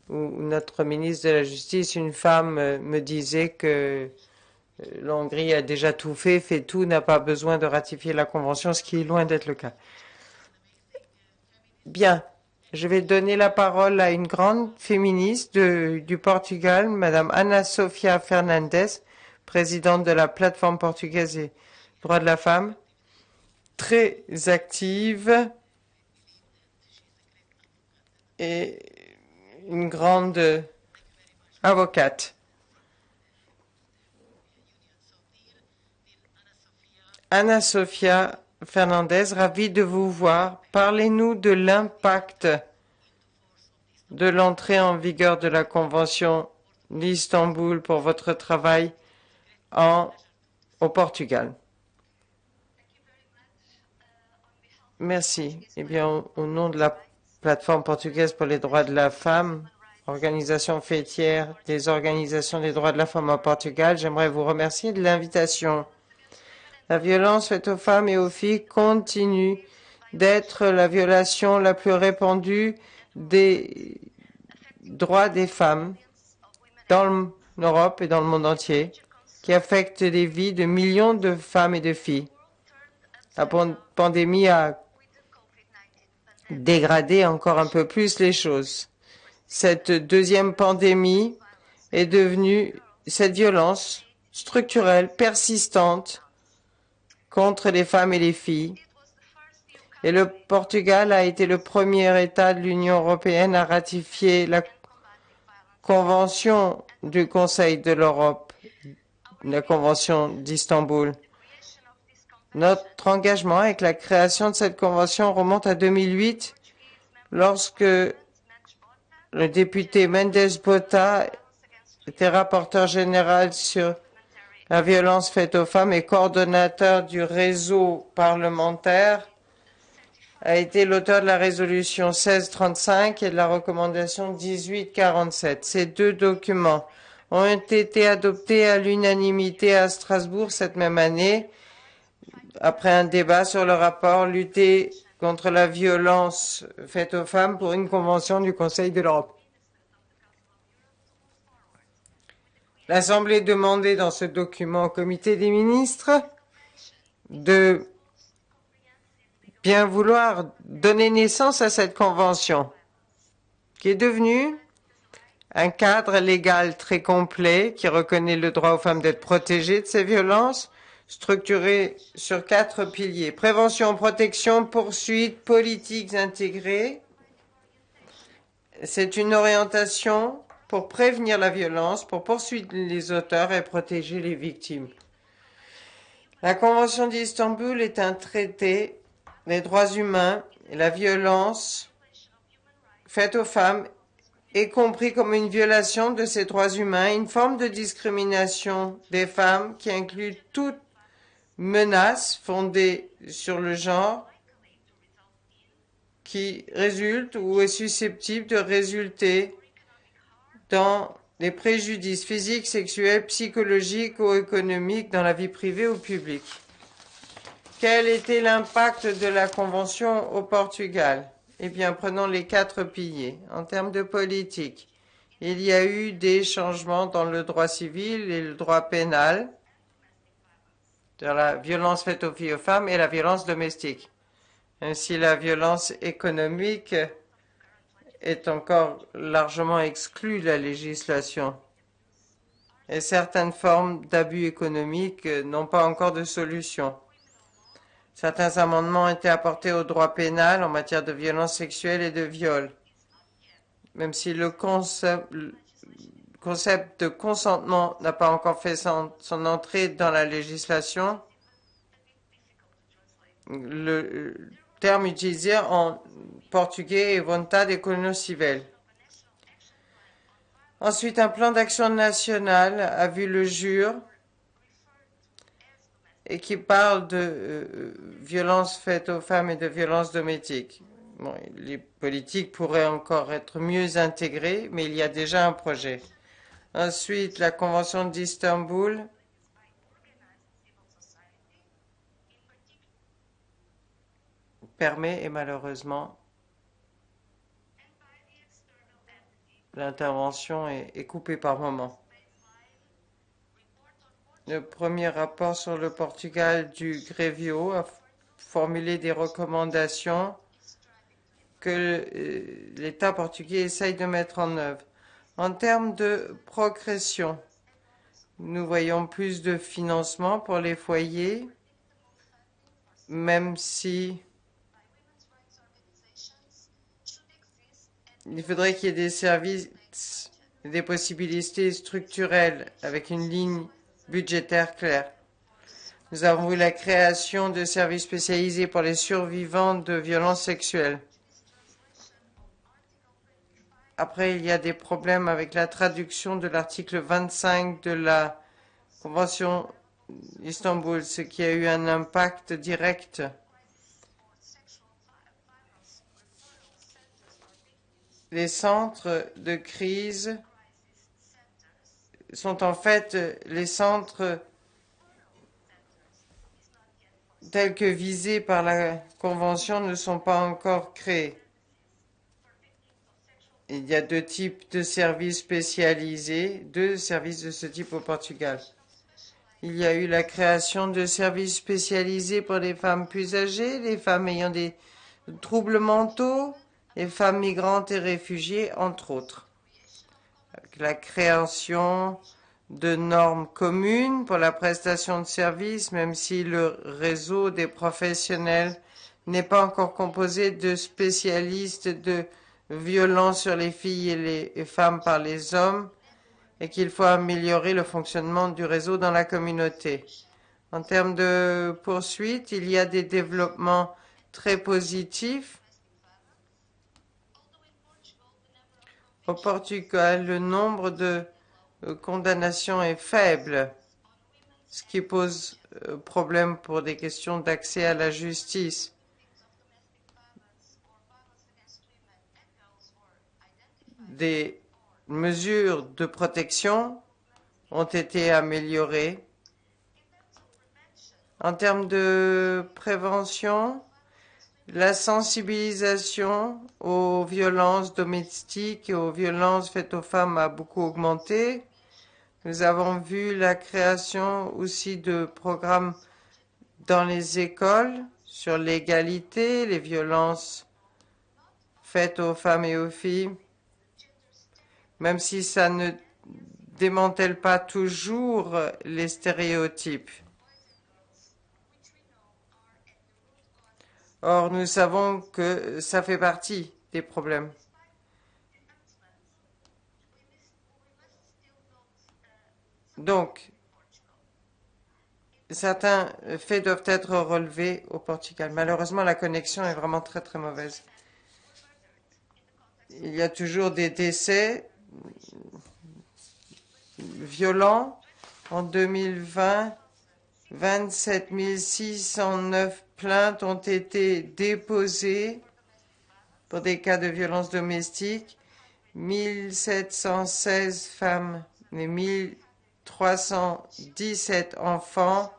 où notre ministre de la Justice, une femme, me disait que la Hongrie a déjà tout fait tout, n'a pas besoin de ratifier la Convention, ce qui est loin d'être le cas. Bien, je vais donner la parole à une grande féministe du Portugal, Madame Ana Sofia Fernandes, présidente de la plateforme portugaise des droits de la femme, très active et une grande avocate. Ana Sofia Fernandes, ravie de vous voir. Parlez-nous de l'impact de l'entrée en vigueur de la Convention d'Istanbul pour votre travail au Portugal. Merci. Eh bien, au nom de la plateforme portugaise pour les droits de la femme, organisation fêtière des organisations des droits de la femme au Portugal, j'aimerais vous remercier de l'invitation. La violence faite aux femmes et aux filles continue d'être la violation la plus répandue des droits des femmes dans l'Europe et dans le monde entier, qui affecte les vies de millions de femmes et de filles. La pandémie a dégradé encore un peu plus les choses. Cette deuxième pandémie est devenue cette violence structurelle, persistante contre les femmes et les filles. Et le Portugal a été le premier État de l'Union européenne à ratifier la Convention du Conseil de l'Europe, la Convention d'Istanbul. Notre engagement avec la création de cette convention remonte à 2008, lorsque le député Mendes Bota était rapporteur général sur la violence faite aux femmes et coordonnateur du réseau parlementaire, a été l'auteur de la résolution 1635 et de la recommandation 1847. Ces deux documents ont été adoptés à l'unanimité à Strasbourg cette même année, après un débat sur le rapport Lutter contre la violence faite aux femmes pour une convention du Conseil de l'Europe. L'Assemblée demandait dans ce document au comité des ministres de bien vouloir donner naissance à cette convention, qui est devenue un cadre légal très complet qui reconnaît le droit aux femmes d'être protégées de ces violences, structuré sur 4 piliers: prévention, protection, poursuite, politiques intégrées. C'est une orientation pour prévenir la violence, pour poursuivre les auteurs et protéger les victimes. La Convention d'Istanbul est un traité des droits humains et la violence faite aux femmes est compris comme une violation de ces droits humains, une forme de discrimination des femmes qui inclut toute menace fondée sur le genre qui résulte ou est susceptible de résulter dans des préjudices physiques, sexuels, psychologiques ou économiques dans la vie privée ou publique. Quel était l'impact de la Convention au Portugal? Eh bien, prenons les 4 piliers. En termes de politique, il y a eu des changements dans le droit civil et le droit pénal, de la violence faite aux filles et aux femmes et la violence domestique. Ainsi, la violence économique est encore largement exclue de la législation. Et certaines formes d'abus économiques n'ont pas encore de solution. Certains amendements ont été apportés au droit pénal en matière de violence sexuelle et de viol. Même si le concept de consentement n'a pas encore fait son entrée dans la législation, le terme utilisé en portugais est vontade civil. Ensuite, un plan d'action national a vu le jour et qui parle de violences faites aux femmes et de violences domestiques. Bon, les politiques pourraient encore être mieux intégrées, mais il y a déjà un projet. Ensuite, la Convention d'Istanbul permet, et malheureusement, l'intervention est coupée par moments. Le premier rapport sur le Portugal du Grevio a formulé des recommandations que l'État portugais essaye de mettre en œuvre. En termes de progression, nous voyons plus de financement pour les foyers, même si il faudrait qu'il y ait des services, des possibilités structurelles avec une ligne budgétaire claire. Nous avons vu la création de services spécialisés pour les survivants de violences sexuelles. Après, il y a des problèmes avec la traduction de l'article 25 de la Convention d'Istanbul, ce qui a eu un impact direct. Les centres de crise sont en fait les centres tels que visés par la Convention ne sont pas encore créés. Il y a deux types de services spécialisés, deux services de ce type au Portugal. Il y a eu la création de services spécialisés pour les femmes plus âgées, les femmes ayant des troubles mentaux, les femmes migrantes et réfugiées, entre autres. Avec la création de normes communes pour la prestation de services, même si le réseau des professionnels n'est pas encore composé de spécialistes de violences sur les filles et les femmes par les hommes, et qu'il faut améliorer le fonctionnement du réseau dans la communauté. En termes de poursuite, il y a des développements très positifs. Au Portugal, le nombre de condamnations est faible, ce qui pose problème pour des questions d'accès à la justice. Des mesures de protection ont été améliorées. En termes de prévention, la sensibilisation aux violences domestiques et aux violences faites aux femmes a beaucoup augmenté. Nous avons vu la création aussi de programmes dans les écoles sur l'égalité, les violences faites aux femmes et aux filles, même si ça ne démantèle pas toujours les stéréotypes. Or, nous savons que ça fait partie des problèmes. Donc, certains faits doivent être relevés au Portugal. Malheureusement, la connexion est vraiment très très mauvaise. Il y a toujours des décès violents. En 2020, 27 609 plaintes ont été déposées pour des cas de violence domestique. 1716 femmes et 1317 enfants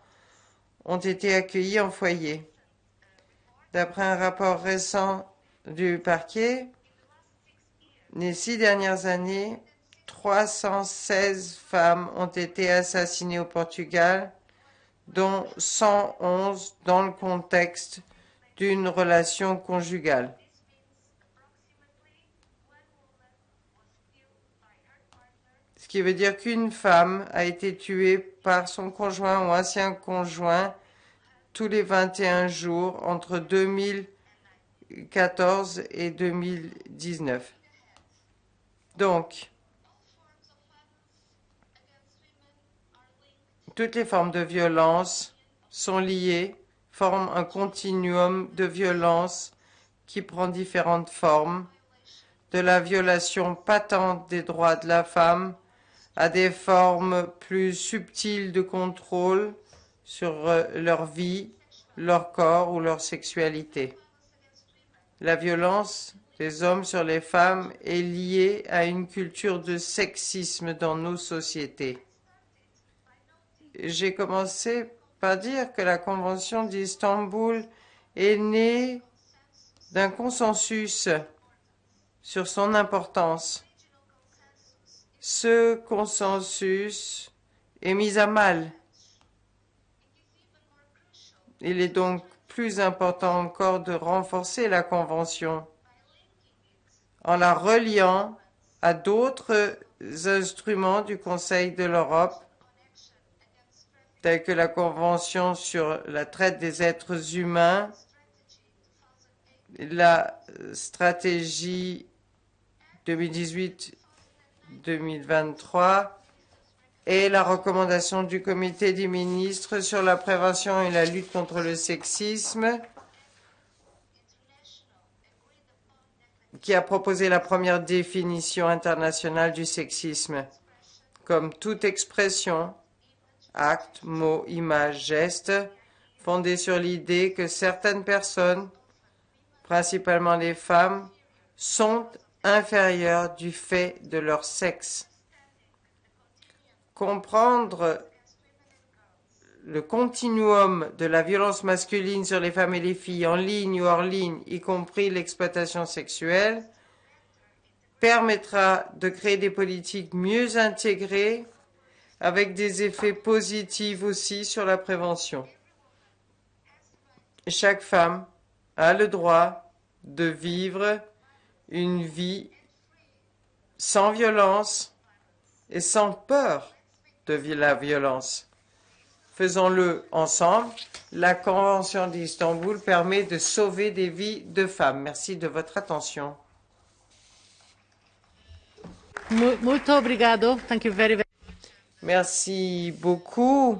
ont été accueillis en foyer. D'après un rapport récent du parquet, les 6 dernières années, 316 femmes ont été assassinées au Portugal, dont 111 dans le contexte d'une relation conjugale. Ce qui veut dire qu'une femme a été tuée par son conjoint ou ancien conjoint tous les 21 jours entre 2014 et 2019. Donc, toutes les formes de violence sont liées, forment un continuum de violence qui prend différentes formes, de la violation patente des droits de la femme à des formes plus subtiles de contrôle sur leur vie, leur corps ou leur sexualité. La violence des hommes sur les femmes est liée à une culture de sexisme dans nos sociétés. J'ai commencé par dire que la Convention d'Istanbul est née d'un consensus sur son importance. Ce consensus est mis à mal. Il est donc plus important encore de renforcer la Convention en la reliant à d'autres instruments du Conseil de l'Europe, tels que la Convention sur la traite des êtres humains, la stratégie 2018-2023 et la recommandation du Comité des ministres sur la prévention et la lutte contre le sexisme. qui a proposé la première définition internationale du sexisme, comme toute expression, acte, mot, image, geste, fondée sur l'idée que certaines personnes, principalement les femmes, sont inférieures du fait de leur sexe. Comprendre le continuum de la violence masculine sur les femmes et les filles, en ligne ou hors ligne, y compris l'exploitation sexuelle, permettra de créer des politiques mieux intégrées avec des effets positifs aussi sur la prévention. Chaque femme a le droit de vivre une vie sans violence et sans peur de la violence. Faisons-le ensemble. La Convention d'Istanbul permet de sauver des vies de femmes. Merci de votre attention. Muito obrigado. Thank you very, very Merci beaucoup.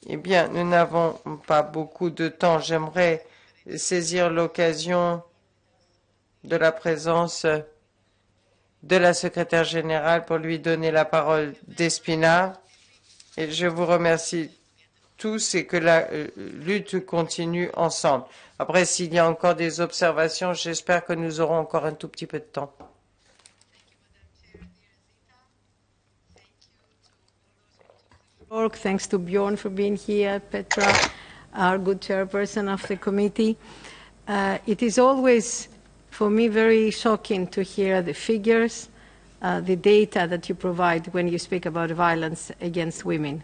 Eh bien, nous n'avons pas beaucoup de temps. J'aimerais saisir l'occasion de la présence de la secrétaire générale pour lui donner la parole d'Espina. Et je vous remercie tous et que la lutte continue ensemble. Après, s'il y a encore des observations, j'espère que nous aurons encore un tout petit peu de temps. Thanks to Bjorn for being here, Petra, our good chairperson of the committee. It is always, for me, very shocking to hear the figures, the data that you provide when you speak about violence against women.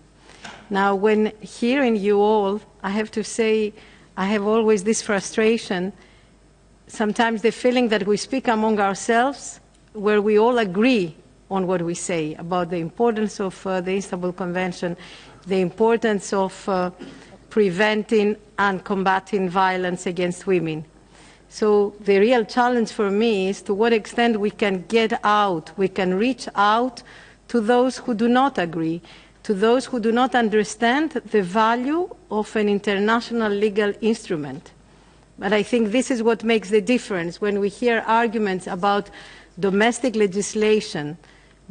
Now, when hearing you all, I have to say I have always this frustration, sometimes the feeling that we speak among ourselves where we all agree on what we say about the importance of the Istanbul Convention, the importance of preventing and combating violence against women. So the real challenge for me is to what extent we can get out, we can reach out to those who do not agree, to those who do not understand the value of an international legal instrument. But I think this is what makes the difference when we hear arguments about domestic legislation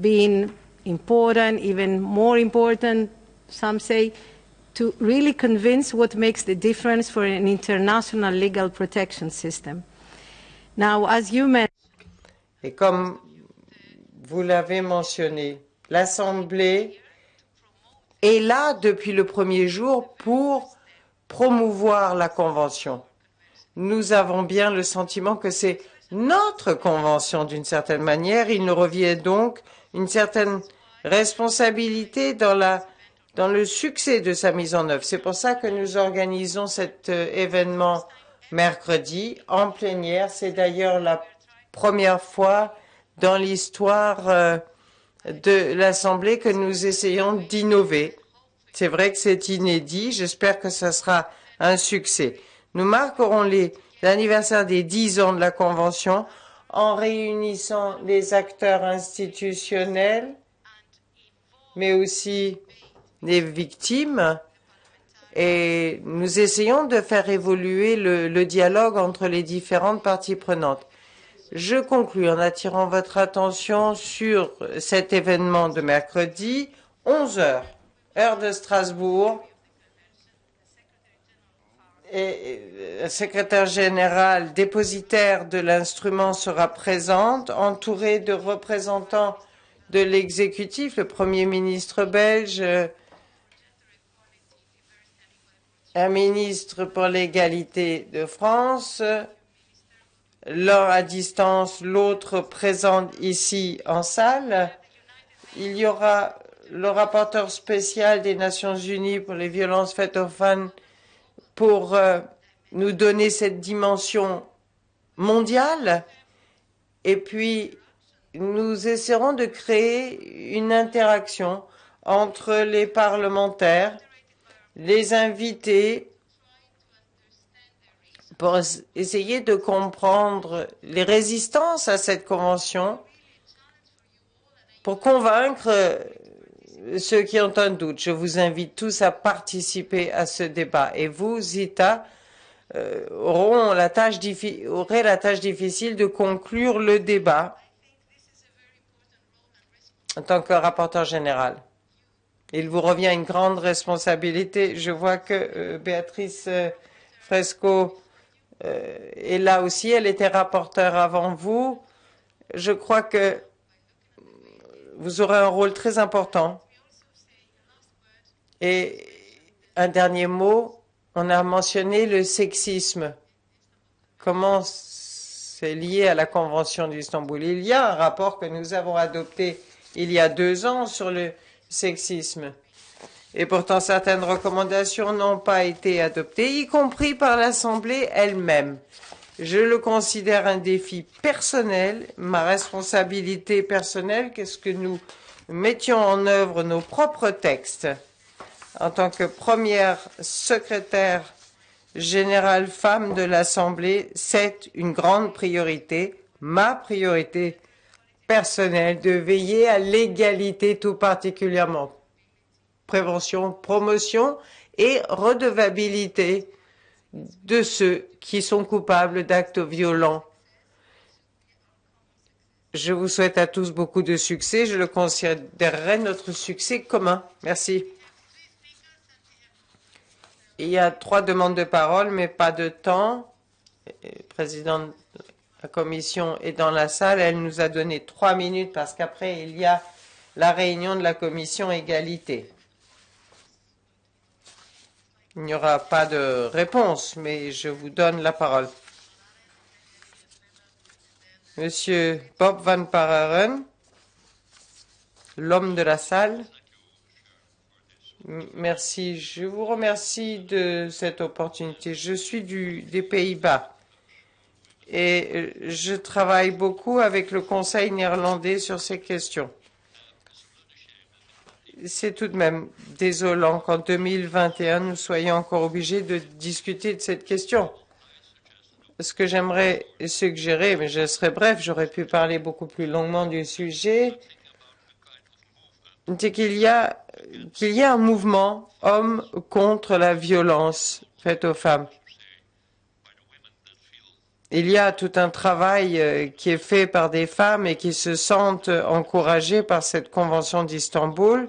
being important, even more important, some say, to really convince what makes the difference for an international legal protection system. Now, as you mentioned, Et comme vous l'avez mentionné, l'Assemblée est là depuis le premier jour pour promouvoir la Convention. Nous avons bien le sentiment que c'est notre Convention d'une certaine manière. Il nous revient donc une certaine responsabilité dans le succès de sa mise en œuvre. C'est pour ça que nous organisons cet événement mercredi en plénière. C'est d'ailleurs la première fois dans l'histoire de l'Assemblée que nous essayons d'innover. C'est vrai que c'est inédit. J'espère que ce sera un succès. Nous marquerons l'anniversaire des 10 ans de la Convention en réunissant les acteurs institutionnels, mais aussi les victimes. Et nous essayons de faire évoluer le dialogue entre les différentes parties prenantes. Je conclus en attirant votre attention sur cet événement de mercredi, 11 heures, heure de Strasbourg. Et la secrétaire générale dépositaire de l'instrument sera présente, entourée de représentants de l'exécutif, le Premier ministre belge, un ministre pour l'égalité de France, l'un à distance, l'autre présent ici en salle. Il y aura le rapporteur spécial des Nations Unies pour les violences faites aux femmes pour nous donner cette dimension mondiale. Et puis, nous essaierons de créer une interaction entre les parlementaires, les invités, pour essayer de comprendre les résistances à cette convention, pour convaincre ceux qui ont un doute. Je vous invite tous à participer à ce débat. Et vous, Zita, auront aurait la tâche difficile de conclure le débat en tant que rapporteur général. Il vous revient une grande responsabilité. Je vois que Béatrice Fresco est là aussi. Elle était rapporteure avant vous. Je crois que vous aurez un rôle très important. Et un dernier mot, on a mentionné le sexisme. Comment c'est lié à la Convention d'Istanbul? Il y a un rapport que nous avons adopté il y a 2 ans sur le sexisme. Et pourtant, certaines recommandations n'ont pas été adoptées, y compris par l'Assemblée elle-même. Je le considère un défi personnel, ma responsabilité personnelle, qu'est-ce que nous mettions en œuvre nos propres textes. En tant que première secrétaire générale femme de l'Assemblée, c'est une grande priorité, ma priorité personnelle, de veiller à l'égalité tout particulièrement. Prévention, promotion et redevabilité de ceux qui sont coupables d'actes violents. Je vous souhaite à tous beaucoup de succès. Je le considérerai notre succès commun. Merci. Il y a 3 demandes de parole, mais pas de temps. Le président de la commission est dans la salle. Elle nous a donné 3 minutes parce qu'après, il y a la réunion de la commission égalité. Il n'y aura pas de réponse, mais je vous donne la parole. Monsieur Bob Van Pareren, l'homme de la salle. Merci. Je vous remercie de cette opportunité. Je suis des Pays-Bas et je travaille beaucoup avec le Conseil néerlandais sur ces questions. C'est tout de même désolant qu'en 2021, nous soyons encore obligés de discuter de cette question. Ce que j'aimerais suggérer, mais je serai bref, j'aurais pu parler beaucoup plus longuement du sujet, c'est qu'il y a un mouvement homme contre la violence faite aux femmes. Il y a tout un travail qui est fait par des femmes et qui se sentent encouragées par cette convention d'Istanbul.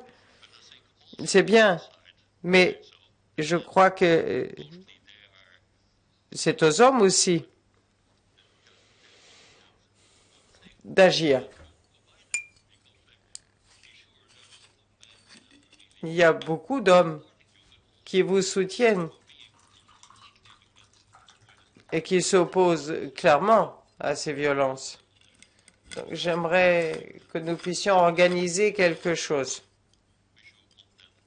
C'est bien, mais je crois que c'est aux hommes aussi d'agir. Il y a beaucoup d'hommes qui vous soutiennent et qui s'opposent clairement à ces violences. J'aimerais que nous puissions organiser quelque chose.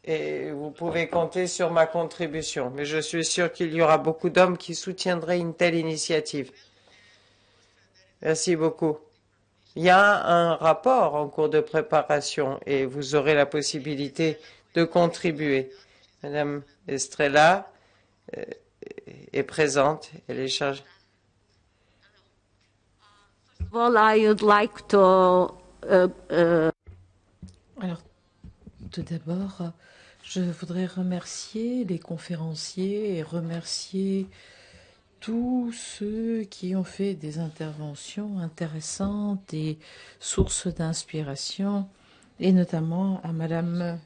Et vous pouvez compter sur ma contribution. Mais je suis sûr qu'il y aura beaucoup d'hommes qui soutiendraient une telle initiative. Merci beaucoup. Il y a un rapport en cours de préparation et vous aurez la possibilité de contribuer. Madame Estrella est présente. Elle est chargée. Well, I would like to, Alors, tout d'abord, je voudrais remercier les conférenciers et remercier tous ceux qui ont fait des interventions intéressantes et sources d'inspiration, et notamment à Madame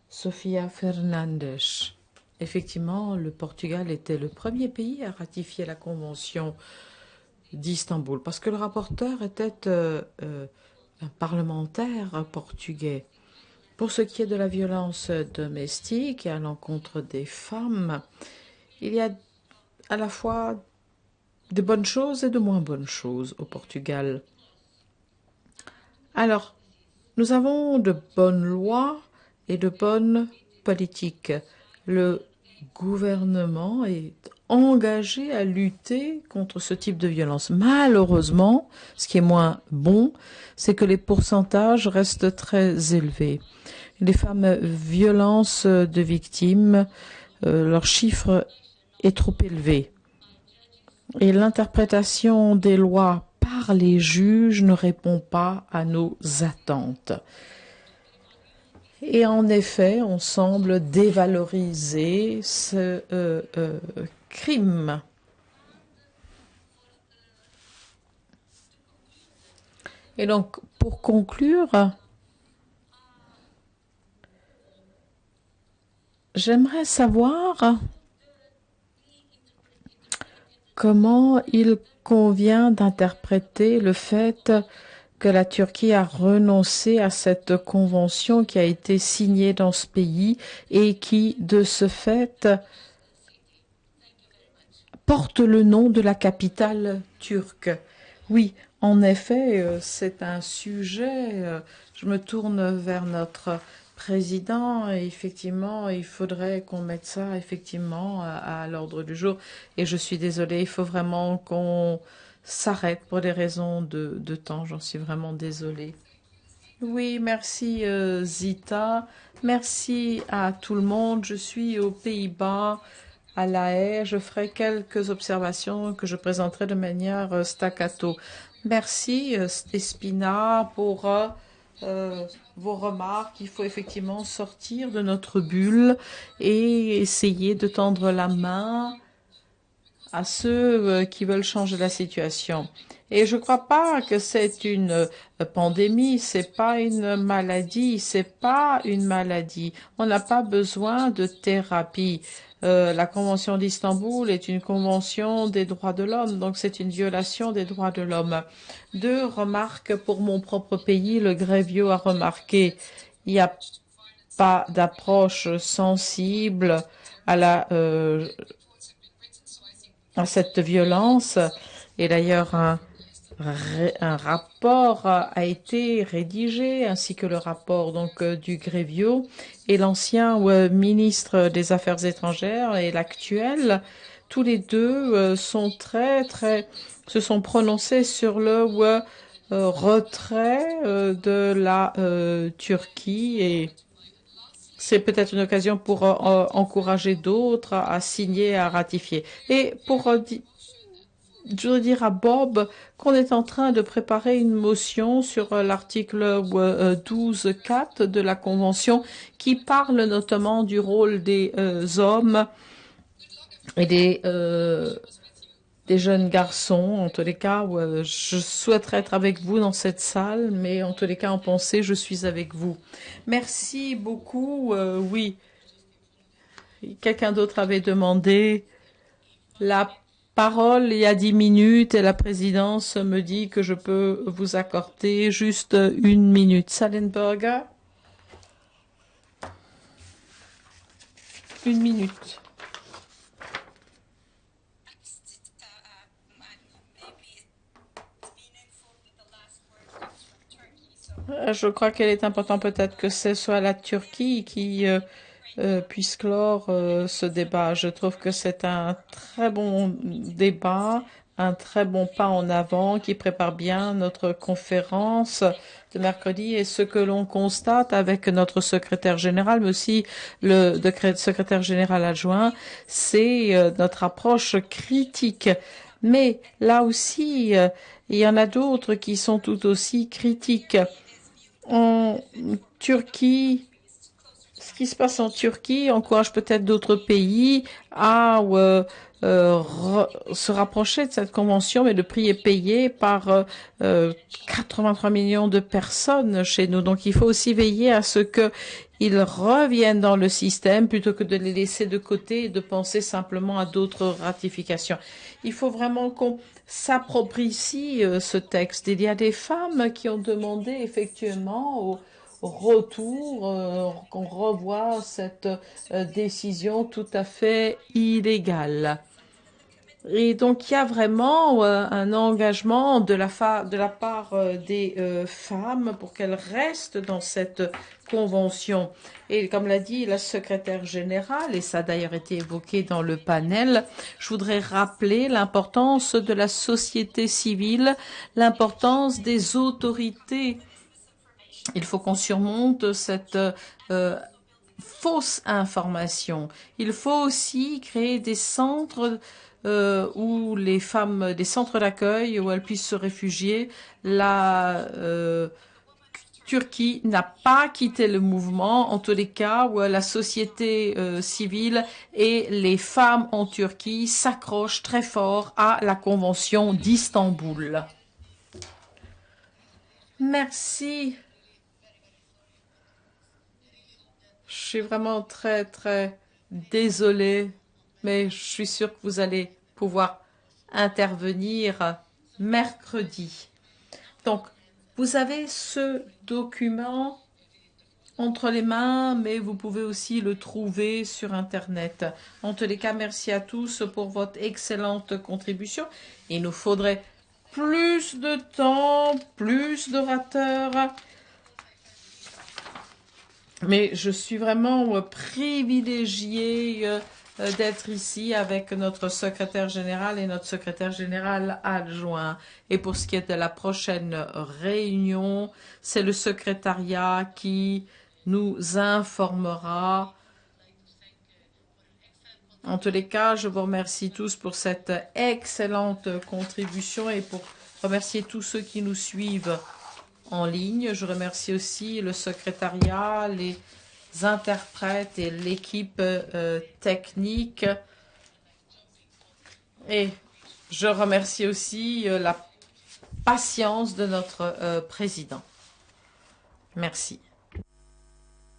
Sofia Fernandes. Effectivement, le Portugal était le premier pays à ratifier la Convention d'Istanbul, parce que le rapporteur était un parlementaire portugais. Pour ce qui est de la violence domestique et à l'encontre des femmes, il y a à la fois de bonnes choses et de moins bonnes choses au Portugal. Alors, nous avons de bonnes lois et de bonnes politiques. Le gouvernement est engagé à lutter contre ce type de violence. Malheureusement, ce qui est moins bon, c'est que les pourcentages restent très élevés. Les femmes violences de victimes, leur chiffre est trop élevé. Et l'interprétation des lois par les juges ne répond pas à nos attentes. Et en effet, on semble dévaloriser ce crime. Et donc, pour conclure, j'aimerais savoir comment il convient d'interpréter le fait que la Turquie a renoncé à cette convention qui a été signée dans ce pays et qui, de ce fait, porte le nom de la capitale turque. Oui, en effet, c'est un sujet. Je me tourne vers notre président. Et effectivement, il faudrait qu'on mette ça effectivement à l'ordre du jour. Et je suis désolée, il faut vraiment qu'on s'arrête pour des raisons de temps. J'en suis vraiment désolée. Oui, merci Zita. Merci à tout le monde. Je suis aux Pays-Bas, à La Haye. Je ferai quelques observations que je présenterai de manière staccato. Merci Espina pour vos remarques. Il faut effectivement sortir de notre bulle et essayer de tendre la main à ceux qui veulent changer la situation. Et je ne crois pas que c'est une pandémie, c'est pas une maladie, c'est pas une maladie. On n'a pas besoin de thérapie. La Convention d'Istanbul est une convention des droits de l'homme, donc c'est une violation des droits de l'homme. Deux remarques pour mon propre pays. Le Grevio a remarqué, il n'y a pas d'approche sensible à cette violence. Et d'ailleurs, un rapport a été rédigé, ainsi que le rapport donc du Grevio, et l'ancien ministre des Affaires étrangères et l'actuel, tous les deux se sont prononcés sur le retrait de la Turquie, et c'est peut-être une occasion pour encourager d'autres à signer, à ratifier. Et je voudrais dire à Bob qu'on est en train de préparer une motion sur l'article 12.4 de la Convention qui parle notamment du rôle des hommes et des jeunes garçons. En tous les cas, je souhaiterais être avec vous dans cette salle, mais en tous les cas, en pensée, je suis avec vous. Merci beaucoup. Oui, quelqu'un d'autre avait demandé la parole il y a 10 minutes et la présidence me dit que je peux vous accorder juste 1 minute. Salenberger, 1 minute. Je crois qu'il est important peut-être que ce soit la Turquie qui puisse clore ce débat. Je trouve que c'est un très bon débat, un très bon pas en avant qui prépare bien notre conférence de mercredi. Et ce que l'on constate avec notre secrétaire général, mais aussi le secrétaire général adjoint, c'est notre approche critique. Mais là aussi, il y en a d'autres qui sont tout aussi critiques. En Turquie, ce qui se passe en Turquie encourage peut-être d'autres pays à se rapprocher de cette convention, mais le prix est payé par 83 millions de personnes chez nous. Donc il faut aussi veiller à ce qu'ils reviennent dans le système plutôt que de les laisser de côté et de penser simplement à d'autres ratifications. Il faut vraiment qu'on s'approprie ce texte. Il y a des femmes qui ont demandé effectivement au retour, qu'on revoie cette décision tout à fait illégale. Et donc, il y a vraiment un engagement de la part des femmes pour qu'elles restent dans cette convention. Et comme l'a dit la secrétaire générale, et ça a d'ailleurs été évoqué dans le panel, je voudrais rappeler l'importance de la société civile, l'importance des autorités. Il faut qu'on surmonte cette fausse information. Il faut aussi créer des centres où les femmes, des centres d'accueil où elles puissent se réfugier. La Turquie n'a pas quitté le mouvement, en tous les cas où la société civile et les femmes en Turquie s'accrochent très fort à la Convention d'Istanbul. Merci. Je suis vraiment très, très désolée, mais je suis sûre que vous allez pouvoir intervenir mercredi. Donc, vous avez ce document entre les mains, mais vous pouvez aussi le trouver sur Internet. En tous les cas, merci à tous pour votre excellente contribution. Il nous faudrait plus de temps, plus d'orateurs. Mais je suis vraiment privilégiée d'être ici avec notre secrétaire général et notre secrétaire général adjoint. Et pour ce qui est de la prochaine réunion, c'est le secrétariat qui nous informera. En tous les cas, je vous remercie tous pour cette excellente contribution et pour remercier tous ceux qui nous suivent en ligne. Je remercie aussi le secrétariat, les interprètes et l'équipe technique. Et je remercie aussi la patience de notre président. Merci.